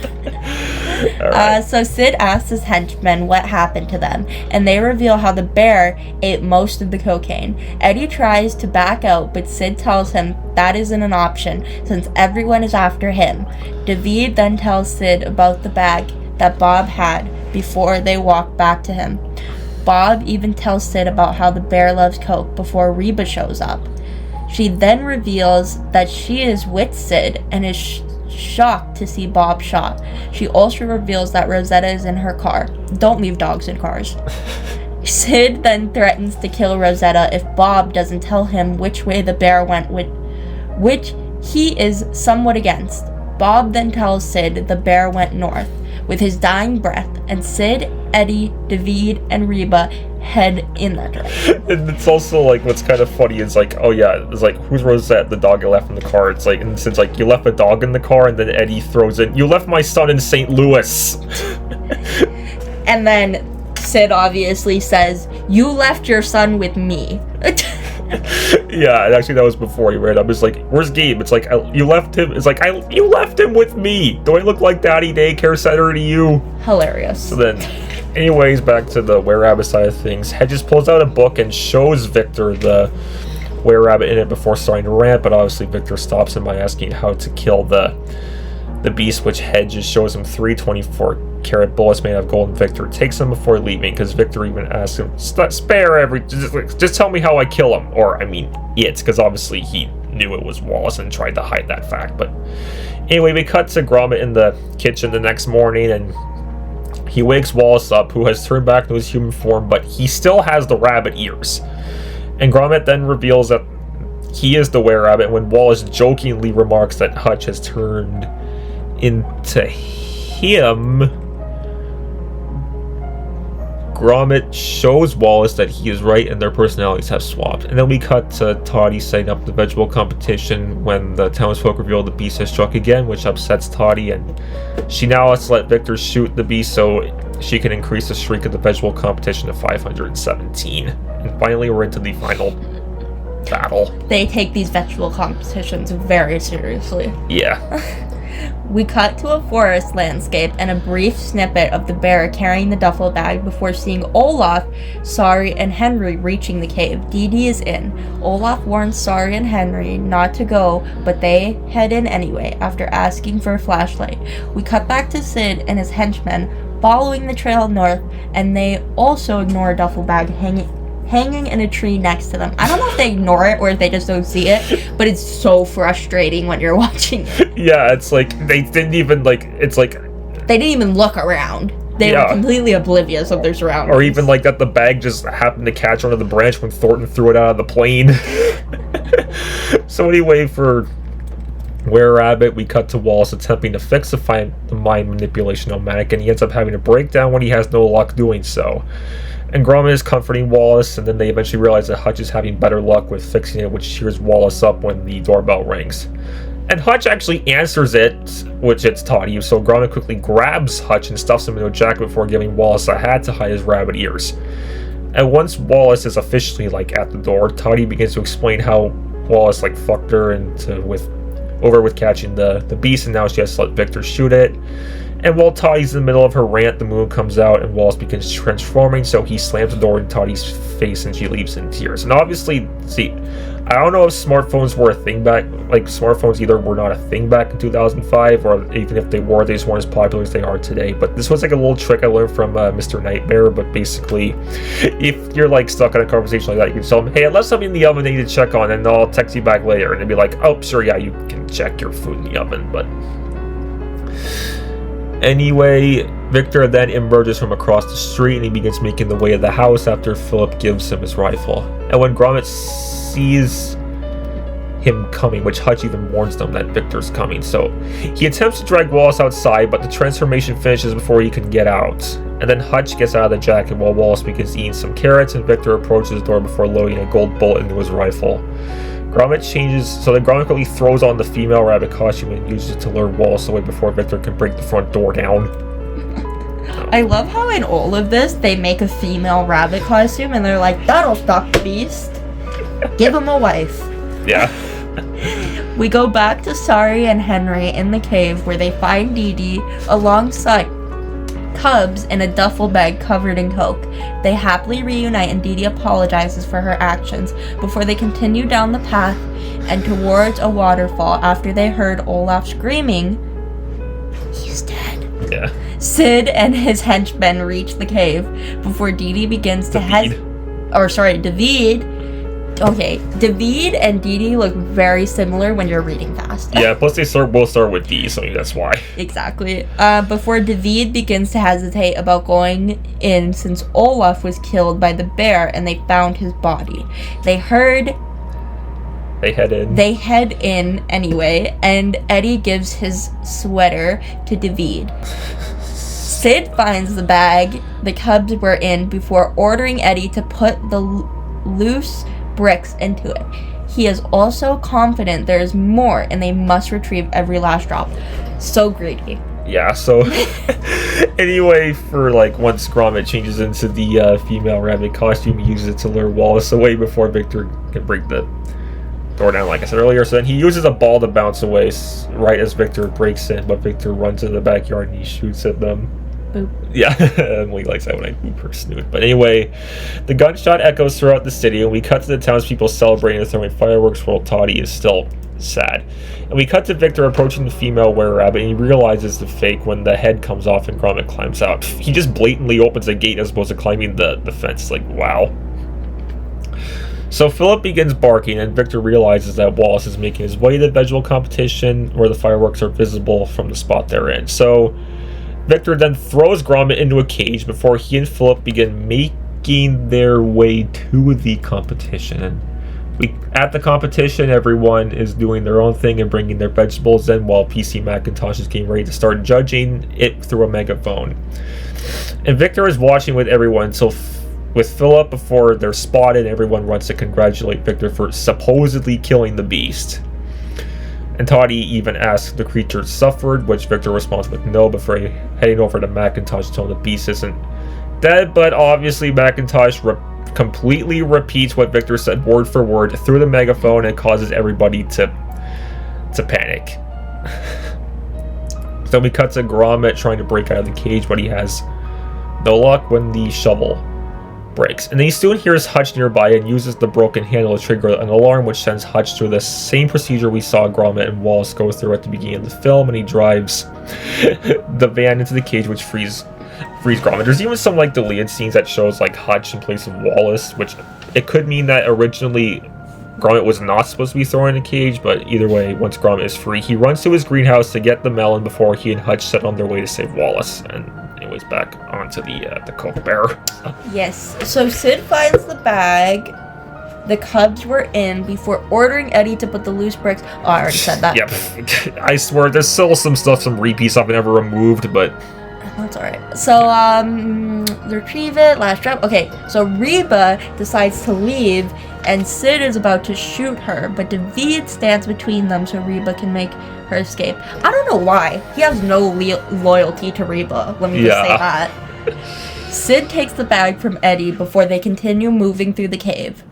Right. So Sid asks his henchmen what happened to them, and they reveal how the bear ate most of the cocaine. Eddie tries to back out, but Sid tells him that isn't an option since everyone is after him. David then tells Sid about the bag that Bob had before they walk back to him. Bob even tells Sid about how the bear loves coke before Reba shows up. She then reveals that she is with Sid and is shocked to see Bob shot. She also reveals that Rosetta is in her car. Don't leave dogs in cars. Sid then threatens to kill Rosetta if Bob doesn't tell him which way the bear went, which he is somewhat against. Bob then tells Sid the bear went north with his dying breath, and Sid, Eddie, David, and Reba head in that direction. And it's also like, what's kind of funny is like, oh yeah, it's like, who's Rosette, the dog I left in the car? It's like, and Sid's like, you left a dog in the car, and then Eddie throws in, you left my son in St. Louis. And then Sid obviously says, you left your son with me. Yeah, and actually that was before he ran up. It's like, where's Gabe? It's like, you left him. It's like, you left him with me. Do I look like Daddy Daycare Center to you? Hilarious. So then, anyways, back to the were-rabbit side of things. Hedges pulls out a book and shows Victor the were-rabbit in it before starting to rant, but obviously Victor stops him by asking how to kill the beast, which Hedges shows him 3 24-karat bullets made out of gold, and Victor takes them before leaving, because Victor even asks him, just tell me how I kill him. Or, I mean, because obviously he knew it was Wallace and tried to hide that fact. But anyway, we cut to Gromit in the kitchen the next morning, and he wakes Wallace up, who has turned back to his human form, but he still has the rabbit ears. And Gromit then reveals that he is the were-rabbit when Wallace jokingly remarks that Hutch has turned into him. Gromit shows Wallace that he is right and their personalities have swapped. And then we cut to Toddy setting up the vegetable competition when the townsfolk reveal the beast has struck again, which upsets Toddy, and she now has to let Victor shoot the beast so she can increase the streak of the vegetable competition to 517. And finally, we're into the final battle. They take these vegetable competitions very seriously. Yeah. We cut to a forest landscape and a brief snippet of the bear carrying the duffel bag before seeing Olaf, Sari, and Henry reaching the cave. Dee Dee is in. Olaf warns Sari and Henry not to go, but they head in anyway after asking for a flashlight. We cut back to Sid and his henchmen following the trail north, and they also ignore a duffel bag hanging in a tree next to them. I don't know if they ignore it or if they just don't see it, but it's so frustrating when you're watching it. Yeah, it's like they didn't even it's like they didn't even look around. They were completely oblivious of their surroundings. Or even like that the bag just happened to catch onto the branch when Thornton threw it out of the plane. So anyway, for Were-Rabbit, we cut to Wallace attempting to fix the mind manipulation automatic, and he ends up having a breakdown when he has no luck doing so. And Gromit is comforting Wallace, and then they eventually realize that Hutch is having better luck with fixing it, which cheers Wallace up when the doorbell rings. And Hutch actually answers it, which it's Toddy, so Gromit quickly grabs Hutch and stuffs him into a jacket before giving Wallace a hat to hide his rabbit ears. And once Wallace is officially at the door, Toddy begins to explain how Wallace fucked her over with catching the beast, and now she has to let Victor shoot it. And while Toddy's in the middle of her rant, the moon comes out and Wallace begins transforming, so he slams the door in Toddy's face and she leaves in tears. And obviously, I don't know if smartphones were a thing back, smartphones either were not a thing back in 2005, or even if they were, they just weren't as popular as they are today. But this was a little trick I learned from Mr. Nightmare. But basically, if you're stuck in a conversation like that, you can tell them, hey, I left something in the oven they need to check on, and I'll text you back later. And they'd be like, oh, sure, yeah, you can check your food in the oven, but... Anyway, Victor then emerges from across the street and he begins making the way to the house after Philip gives him his rifle. And when Gromit sees him coming, which Hutch even warns them that Victor's coming, so he attempts to drag Wallace outside, but the transformation finishes before he can get out. And then Hutch gets out of the jacket while Wallace begins eating some carrots, and Victor approaches the door before loading a gold bullet into his rifle. Gromit quickly throws on the female rabbit costume and uses it to lure Wallace away before Victor can break the front door down. I love how in all of this, they make a female rabbit costume and they're like, that'll stop the beast. Give him a wife. Yeah. We go back to Sari and Henry in the cave where they find Dee Dee alongside Cubs in a duffel bag covered in coke. They happily reunite and Dee Dee apologizes for her actions before they continue down the path and towards a waterfall after they heard Olaf screaming, he's dead. Yeah. Sid and his henchmen reach the cave before Dee Dee begins to David Okay, David and Dee Dee look very similar when you're reading fast. Yeah, plus they both start with D, so maybe that's why. Exactly. Before David begins to hesitate about going in since Olaf was killed by the bear and they found his body. They head in anyway, and Eddie gives his sweater to David. Sid finds the bag the cubs were in before ordering Eddie to put the loose bricks into it. He is also confident there is more and they must retrieve every last drop. So greedy. Yeah, so anyway, for like once Gromit changes into the female rabbit costume, he uses it to lure Wallace away before Victor can break the door down, like I said earlier. So then he uses a ball to bounce away right as Victor breaks in, but Victor runs into the backyard and he shoots at them. Boop. Yeah, Emily likes that when I boop her snoot. But anyway, the gunshot echoes throughout the city, and we cut to the townspeople celebrating and throwing fireworks while Toddy is still sad. And we cut to Victor approaching the female were-rabbit, and he realizes the fake when the head comes off and Gromit climbs out. He just blatantly opens a gate as opposed to climbing the fence. Like, wow. So Philip begins barking, and Victor realizes that Wallace is making his way to the vegetable competition where the fireworks are visible from the spot they're in. So Victor then throws Gromit into a cage before he and Philip begin making their way to the competition. And at the competition, everyone is doing their own thing and bringing their vegetables in, while PC Macintosh is getting ready to start judging it through a megaphone. And Victor is watching with everyone with Philip before they're spotted. Everyone runs to congratulate Victor for supposedly killing the beast. And Toddy even asks if the creature suffered, which Victor responds with no before heading over to Macintosh to tell him the beast isn't dead. But obviously Macintosh completely repeats what Victor said word for word through the megaphone and causes everybody to panic. So we cut to Gromit trying to break out of the cage, but he has no luck when the shovel breaks. And then he soon hears Hutch nearby and uses the broken handle to trigger an alarm, which sends Hutch through the same procedure we saw Gromit and Wallace go through at the beginning of the film, and he drives the van into the cage, which frees Gromit. There's even some like deleted scenes that shows like Hutch in place of Wallace, which it could mean that originally Gromit was not supposed to be thrown in a cage, but either way, once Gromit is free, he runs to his greenhouse to get the melon before he and Hutch set on their way to save Wallace. And anyways, back onto the Coke Bear. Yes, so Sid finds the bag the cubs were in before ordering Eddie to put the loose bricks. Oh, I already said that. Yep. I swear, there's still some repeat stuff I never removed, but that's alright. So, retrieve it, last drop. Okay, so Reba decides to leave, and Sid is about to shoot her, but David stands between them so Reba can make her escape. I don't know why. He has no loyalty to Reba. Let me just say that. Sid takes the bag from Eddie before they continue moving through the cave.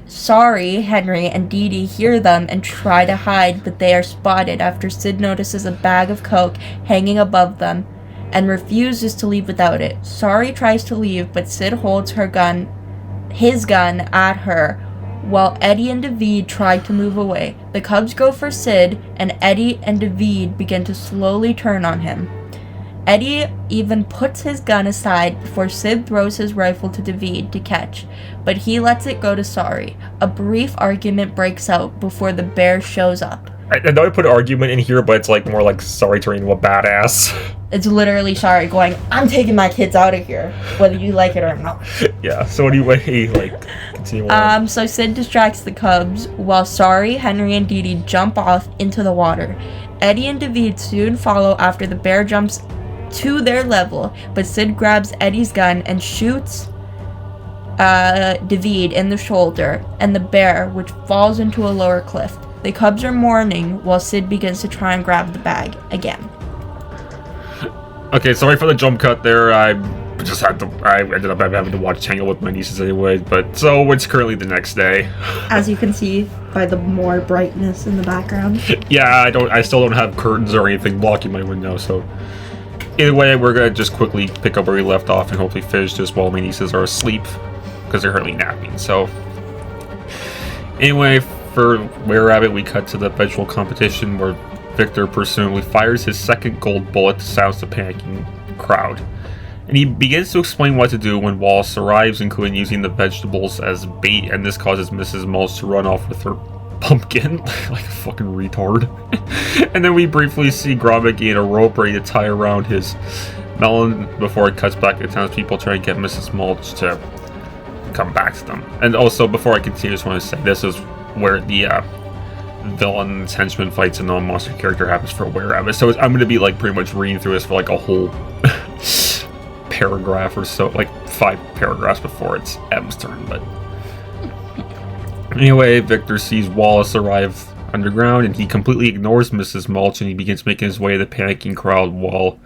Sorry, Henry and Dee Dee hear them and try to hide, but they are spotted after Sid notices a bag of Coke hanging above them and refuses to leave without it. Sorry tries to leave, but Sid holds his gun at her while Eddie and David try to move away. The cubs go for Sid, and Eddie and David begin to slowly turn on him. Eddie even puts his gun aside before Sid throws his rifle to David to catch, but he lets it go to Sorry. A brief argument breaks out before the bear shows up. I know I put argument in here, but it's like more like Sorry turning into a badass. It's literally Sorry going, I'm taking my kids out of here, whether you like it or not. Yeah, so anyway, continue on. So Sid distracts the cubs while Sorry, Henry, and Dee Dee jump off into the water. Eddie and David soon follow after the bear jumps to their level, but Sid grabs Eddie's gun and shoots David in the shoulder and the bear, which falls into a lower cliff. The cubs are mourning while Sid begins to try and grab the bag again. Okay, sorry for the jump cut there. I ended up having to watch Tangle with my nieces anyway, but so it's currently the next day. As you can see by the more brightness in the background. Yeah, I still don't have curtains or anything blocking my window, so either way, we're gonna just quickly pick up where we left off and hopefully finish just while my nieces are asleep because they're currently napping. So anyway, for Were Rabbit, we cut to the vegetable competition where Victor presumably fires his second gold bullet to silence the panicking crowd. And he begins to explain what to do when Wallace arrives, including using the vegetables as bait, and this causes Mrs. Mulch to run off with her pumpkin like a fucking retard. And then we briefly see Gromit gain a rope ready to tie around his melon before it cuts back to the townspeople trying to get Mrs. Mulch to come back to them. And also, before I continue, I just want to say this is where the villain henchman fights a non-monster character happens for Were-Rabbit. So I'm going to be like pretty much reading through this for like a whole paragraph or so, like 5 paragraphs before it's M's turn. But anyway, Victor sees Wallace arrive underground, and he completely ignores Mrs. Mulch, and he begins making his way to the panicking crowd while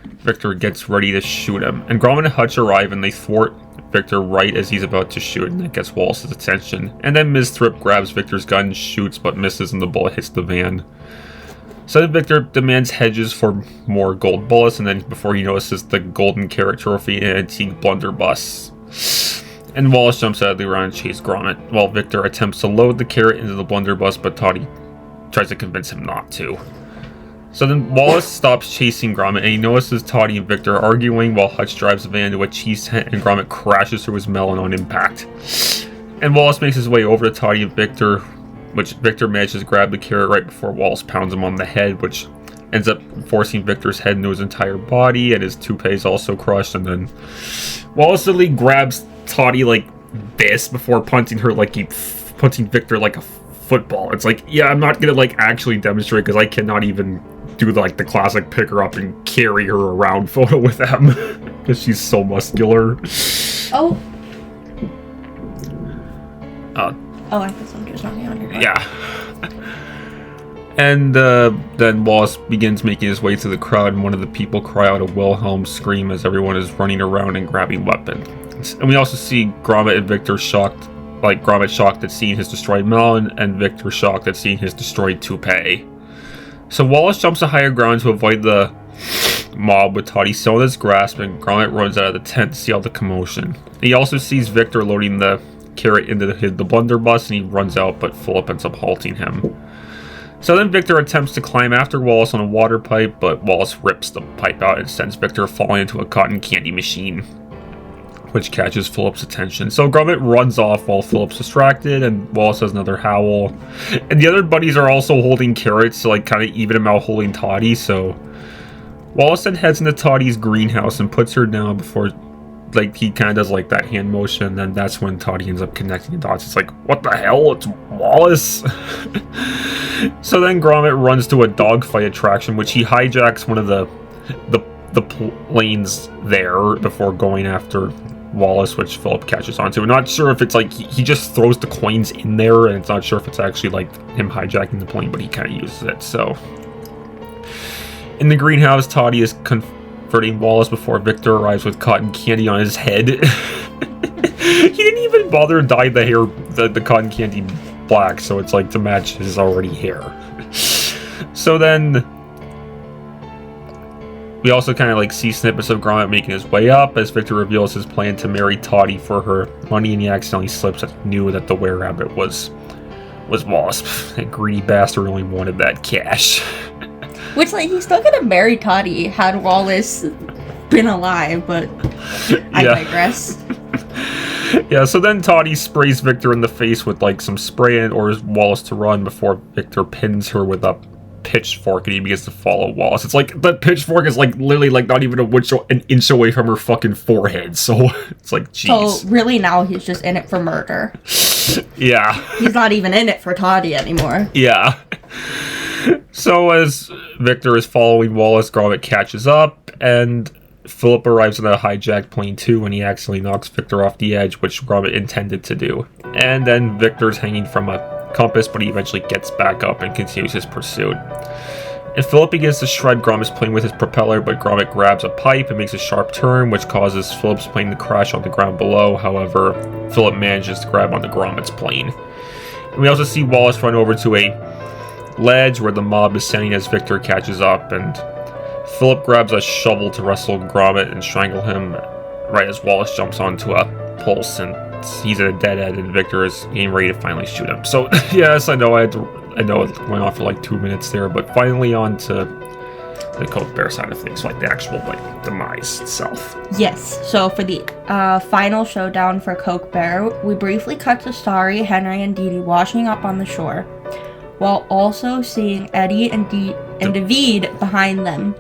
Victor gets ready to shoot him. And Gromit and Hutch arrive, and they thwart Victor right as he's about to shoot, and that gets Wallace's attention. And then Ms. Thrip grabs Victor's gun and shoots, but misses, and the bullet hits the van. So then Victor demands hedges for more gold bullets, and then before he notices the golden carrot trophy and an antique blunderbuss. And Wallace jumps out of the ground and chases Gromit, while Victor attempts to load the carrot into the blunderbuss, but Toddy tries to convince him not to. So then Wallace stops chasing Gromit, and he notices Toddy and Victor arguing while Hutch drives the van to a cheese tent, and Gromit crashes through his melon on impact. And Wallace makes his way over to Toddy and Victor, which Victor manages to grab the carrot right before Wallace pounds him on the head, which ends up forcing Victor's head into his entire body, and his toupee is also crushed. And then Wallace literally grabs Toddy like this before punting Victor like a football. It's like, yeah, I'm not gonna like actually demonstrate because I cannot even do like the classic pick her up and carry her around photo with them because she's so muscular. Oh, I guess I'm just knocking on your door. Yeah. And then Wallace begins making his way through the crowd, and one of the people cry out a Wilhelm scream as everyone is running around and grabbing weapons. And we also see Gromit and Victor shocked, like Gromit shocked at seeing his destroyed melon, and Victor shocked at seeing his destroyed toupee. So Wallace jumps to higher ground to avoid the mob with Toddy still in his grasp, and Gromit runs out of the tent to see all the commotion. He also sees Victor loading the carrot into the blunderbuss, and he runs out, but Philip ends up halting him. So then Victor attempts to climb after Wallace on a water pipe, but Wallace rips the pipe out and sends Victor falling into a cotton candy machine, which catches Philip's attention. So Gromit runs off while Philip's distracted, and Wallace has another howl. And the other buddies are also holding carrots to like kind of even him out holding Toddy, so Wallace then heads into Toddy's greenhouse and puts her down before like he kind of does like that hand motion, and then that's when Toddy ends up connecting the dots. It's like, what the hell? It's Wallace. So then Gromit runs to a dogfight attraction, which he hijacks one of the planes there before going after Wallace, which Philip catches onto. I'm not sure if it's like he just throws the coins in there, and it's not sure if it's actually like him hijacking the plane, but he kind of uses it. So in the greenhouse, Toddy is confronting Wallace before Victor arrives with cotton candy on his head. He didn't even bother to dye the hair, the cotton candy black, so it's like to match his already hair. So then we also kind of like see snippets of Gromit making his way up as Victor reveals his plan to marry Toddy for her money, and he accidentally slips and knew that the Were-Rabbit was Wallace. That greedy bastard only wanted that cash. Which, like, he's still gonna marry Toddy had Wallace been alive, but I digress. Yeah, so then Toddy sprays Victor in the face with like some spray and orders Wallace to run before Victor pins her with a pitchfork, and he begins to follow Wallace. It's like that pitchfork is like literally like not even an inch away from her fucking forehead, so it's like, jeez. So really now he's just in it for murder. Yeah. He's not even in it for Toddy anymore. Yeah. So as Victor is following Wallace, Gromit catches up, and Philip arrives in a hijacked plane too, and he accidentally knocks Victor off the edge, which Gromit intended to do. And then Victor's hanging from a compass, but he eventually gets back up and continues his pursuit. And Philip begins to shred Gromit's plane with his propeller, but Gromit grabs a pipe and makes a sharp turn, which causes Philip's plane to crash on the ground below. However, Philip manages to grab onto Gromit's plane. And we also see Wallace run over to a ledge where the mob is standing as Victor catches up, and Philip grabs a shovel to wrestle Gromit and strangle him right as Wallace jumps onto a pulse, and he's at a dead end, and Victor is getting ready to finally shoot him. So yes, I know it went on for like 2 minutes there, but finally on to the Coke Bear side of things, like the actual like demise itself. Yes, so for the final showdown for Coke Bear, we briefly cut to Starry, Henry, and Dee Dee washing up on the shore, while also seeing Eddie and David behind them.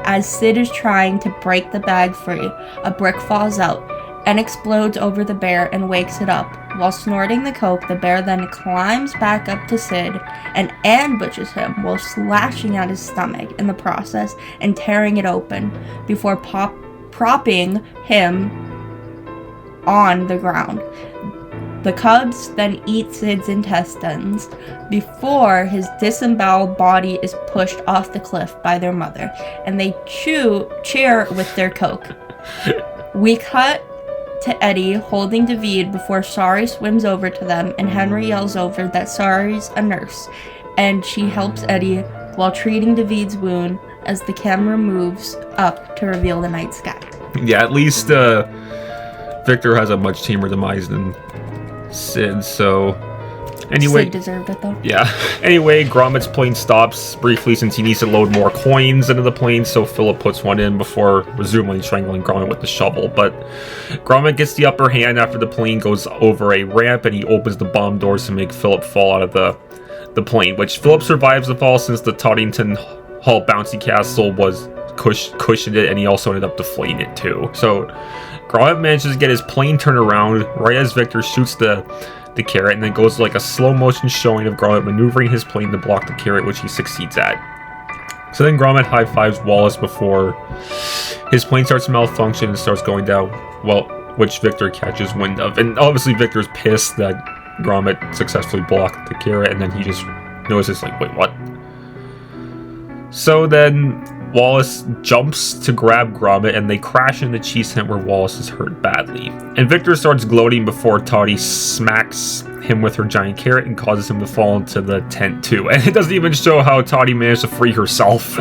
As Sid is trying to break the bag free, a brick falls out and explodes over the bear and wakes it up. While snorting the coke, the bear then climbs back up to Sid and ambushes him while slashing at his stomach in the process and tearing it open before propping him on the ground. The cubs then eat Sid's intestines before his disemboweled body is pushed off the cliff by their mother, and they cheer with their coke. We cut to Eddie holding David before Sari swims over to them, and Henry yells over that Sari's a nurse, and she helps Eddie while treating David's wound as the camera moves up to reveal the night sky. Yeah, at least Victor has a much tamer demise than Sid, so anyway. Sid deserved it though. Yeah. Anyway, Gromit's plane stops briefly since he needs to load more coins into the plane, so Philip puts one in before presumably strangling Gromit with the shovel. But Gromit gets the upper hand after the plane goes over a ramp, and he opens the bomb doors to make Philip fall out of the plane, which Philip survives the fall since the Toddington Hall bouncy castle was cushioned it, and he also ended up deflating it too. So Gromit manages to get his plane turned around right as Victor shoots the carrot, and then goes like a slow motion showing of Gromit maneuvering his plane to block the carrot, which he succeeds at. So then Gromit high fives Wallace before his plane starts to malfunction and starts going down, well, which Victor catches wind of. And obviously Victor's pissed that Gromit successfully blocked the carrot, and then he just notices like, wait, what? So then Wallace jumps to grab Gromit, and they crash in the cheese tent where Wallace is hurt badly. And Victor starts gloating before Toddy smacks him with her giant carrot and causes him to fall into the tent too. And it doesn't even show how Toddy managed to free herself.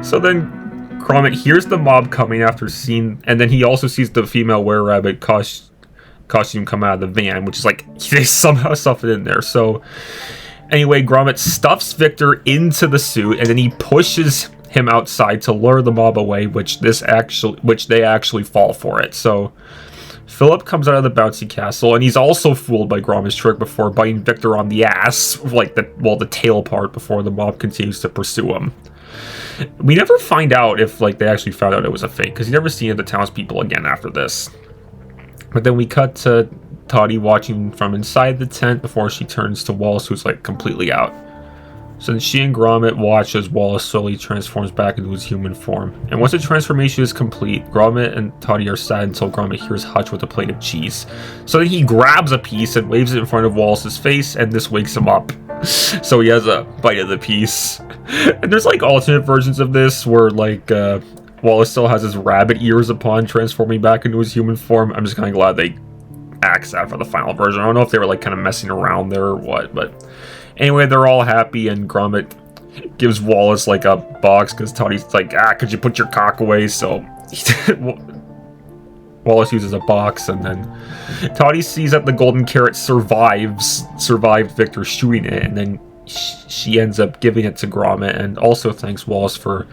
So then Gromit hears the mob coming after seeing, and then he also sees the female were-rabbit costume come out of the van, which is like, they somehow stuff it in there. So anyway, Gromit stuffs Victor into the suit, and then he pushes him outside to lure the mob away, which they actually fall for it. So Philip comes out of the bouncy castle, and he's also fooled by Gromit's trick before biting Victor on the ass, like the tail part, before the mob continues to pursue him. We never find out if like they actually found out it was a fake, because you never see the townspeople again after this. But then we cut to Toddy watching from inside the tent before she turns to Wallace, who's like completely out. So then she and Gromit watch as Wallace slowly transforms back into his human form. And once the transformation is complete, Gromit and Toddy are sad until Gromit hears Hutch with a plate of cheese. So then he grabs a piece and waves it in front of Wallace's face, and this wakes him up. So he has a bite of the piece. And there's like alternate versions of this where like Wallace still has his rabbit ears upon transforming back into his human form. I'm just kind of glad they axed that for the final version. I don't know if they were like kind of messing around there or what, but anyway, they're all happy, and Gromit gives Wallace like a box because Toddy's like, could you put your cock away? So Wallace uses a box, and then Toddy sees that the golden carrot survived Victor shooting it, and then she ends up giving it to Gromit, and also thanks Wallace for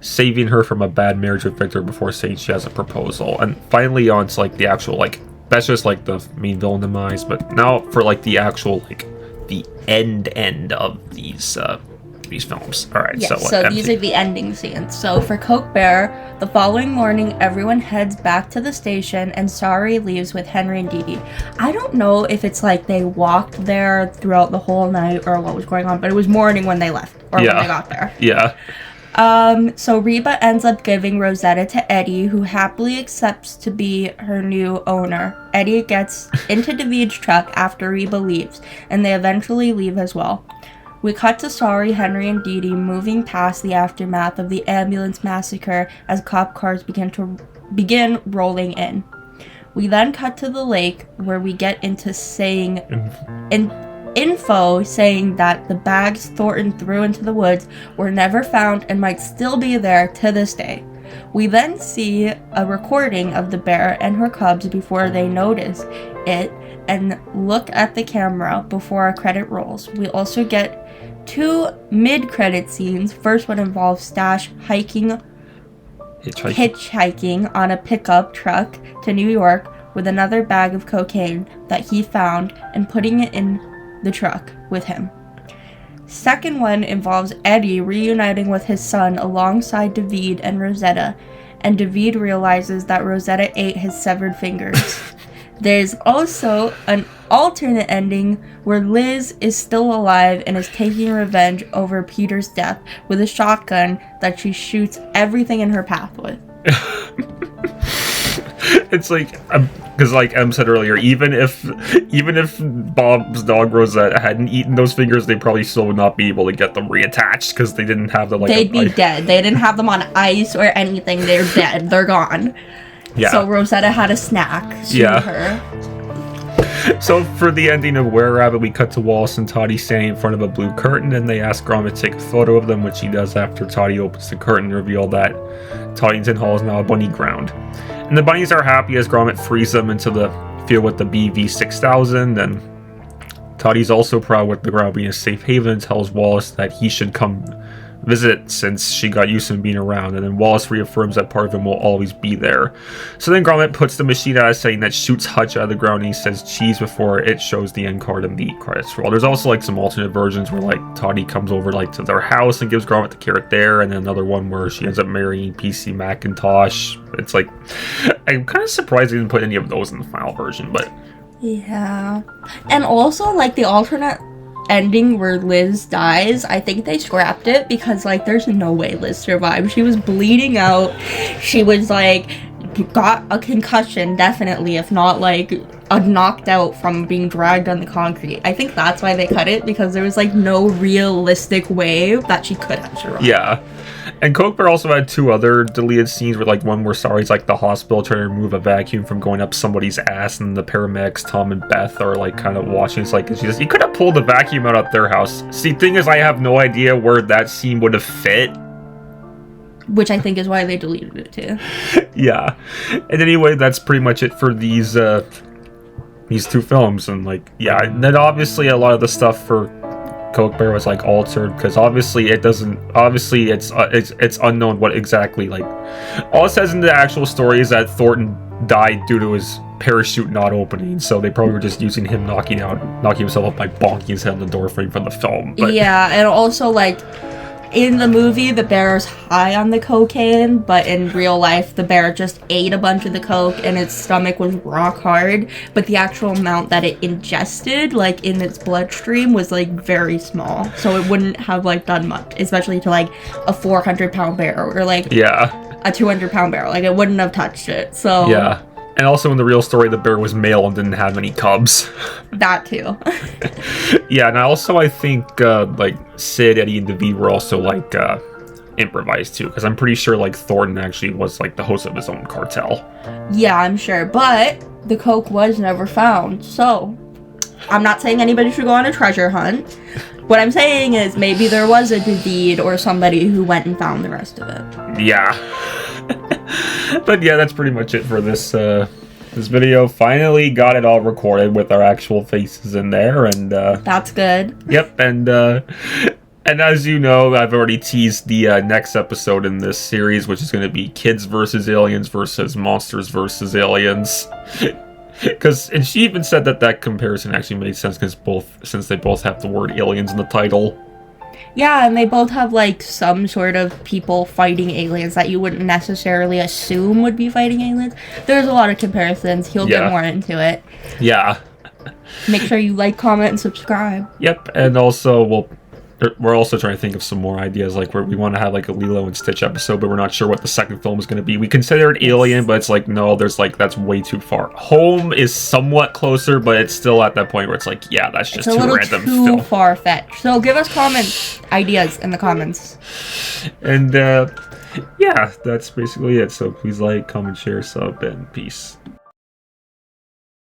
saving her from a bad marriage with Victor before saying she has a proposal. And finally on to like the actual like, that's just like the main villain demise, but now for like the actual like the end of these films. All right, yes, so these are the ending scenes. So for Coke Bear, the following morning, everyone heads back to the station, and Sari leaves with Henry and Dee Dee. I don't know if it's like they walked there throughout the whole night or what was going on, but it was morning when they left, or when they got there. Yeah. So Reba ends up giving Rosetta to Eddie, who happily accepts to be her new owner. Eddie gets into David's truck after Reba leaves, and they eventually leave as well. We cut to Sari, Henry, and Dee Dee moving past the aftermath of the ambulance massacre as cop cars begin rolling in. We then cut to the lake, where we get into info saying that the bags Thornton threw into the woods were never found and might still be there to this day. We then see a recording of the bear and her cubs before they notice it and look at the camera before a credit rolls. We also get 2 mid-credit scenes. First one involves Stash hitchhiking on a pickup truck to New York with another bag of cocaine that he found and putting it in the truck with him. Second one involves Eddie reuniting with his son alongside David and Rosetta, and David realizes that Rosetta ate his severed fingers. There's also an alternate ending where Liz is still alive and is taking revenge over Peter's death with a shotgun that she shoots everything in her path with. It's like, because like Em said earlier, even if Bob's dog Rosette hadn't eaten those fingers, they probably still would not be able to get them reattached because they didn't have them. Like, they'd be dead. They didn't have them on ice or anything. They're dead. They're gone. Yeah. So Rosetta had a snack. Her. So for the ending of Were Rabbit, we cut to Wallace and Toddy standing in front of a blue curtain, and they ask Gromit to take a photo of them, which he does after Toddy opens the curtain and reveal that Toddington Hall is now a bunny ground. And the bunnies are happy as Gromit frees them into the field with the BV-6000, and Toddy's also proud with the ground being a safe haven and tells Wallace that he should come visit since she got used to him being around, and then Wallace reaffirms that part of him will always be there. So then Gromit puts the machine out, saying that shoots Hutch out of the ground, and he says cheese before it shows the end card and the credits roll. There's also like some alternate versions where like Toddy comes over like to their house and gives Gromit the carrot there, and then another one where she ends up marrying PC Macintosh. It's like, I'm kind of surprised they didn't put any of those in the final version, but yeah. And also like the alternate ending where Liz dies, I think they scrapped it because like there's no way Liz survived. She was bleeding out. She was like got a concussion, definitely, if not like a knocked out from being dragged on the concrete. I think that's why they cut it, because there was like no realistic way that she could have survived. Yeah. And Coke Bear also had 2 other deleted scenes where, like, one where Sorry's like the hospital trying to remove a vacuum from going up somebody's ass, and the paramedics, Tom and Beth, are like kind of watching. It's like, she says, you could have pulled the vacuum out at their house. See, thing is, I have no idea where that scene would have fit. Which I think is why they deleted it too. Yeah. And anyway, that's pretty much it for these 2 films. And like, yeah, and then obviously a lot of the stuff for Coke Bear was like altered, because obviously it's unknown what exactly, like, all it says in the actual story is that Thornton died due to his parachute not opening, so they probably were just using him knocking himself up by bonking his head on the door frame from the film. But yeah, and also like in the movie the bear is high on the cocaine, but in real life the bear just ate a bunch of the coke and its stomach was rock hard, but the actual amount that it ingested like in its bloodstream was like very small, so it wouldn't have like done much, especially to like a 400-pound bear or like a 200-pound bear. Like it wouldn't have touched it. So yeah. And also in the real story, the bear was male and didn't have any cubs. That too. Yeah, and I think like Sid, Eddie, and David were also like improvised too, because I'm pretty sure like Thornton actually was like the host of his own cartel. Yeah, I'm sure, but the coke was never found, so I'm not saying anybody should go on a treasure hunt. What I'm saying is maybe there was a David or somebody who went and found the rest of it. Yeah. But yeah, that's pretty much it for this this video. Finally got it all recorded with our actual faces in there, and that's good. Yep, and as you know, I've already teased the next episode in this series, which is going to be Kids versus Aliens versus Monsters versus Aliens. And she even said that comparison actually made sense, since they both have the word aliens in the title. Yeah, and they both have like some sort of people fighting aliens that you wouldn't necessarily assume would be fighting aliens. There's a lot of comparisons. He'll get more into it. Yeah. Make sure you like, comment, and subscribe. Yep, and also we're also trying to think of some more ideas, like where we want to have like a Lilo and Stitch episode, but we're not sure what the second film is going to be. We consider it Alien, but it's like, no, there's like, that's way too far. Home is somewhat closer, but it's still at that point where it's like, yeah, that's just too random. It's a little too far-fetched. So give us ideas in the comments. And yeah, that's basically it. So please like, comment, share, sub, and peace.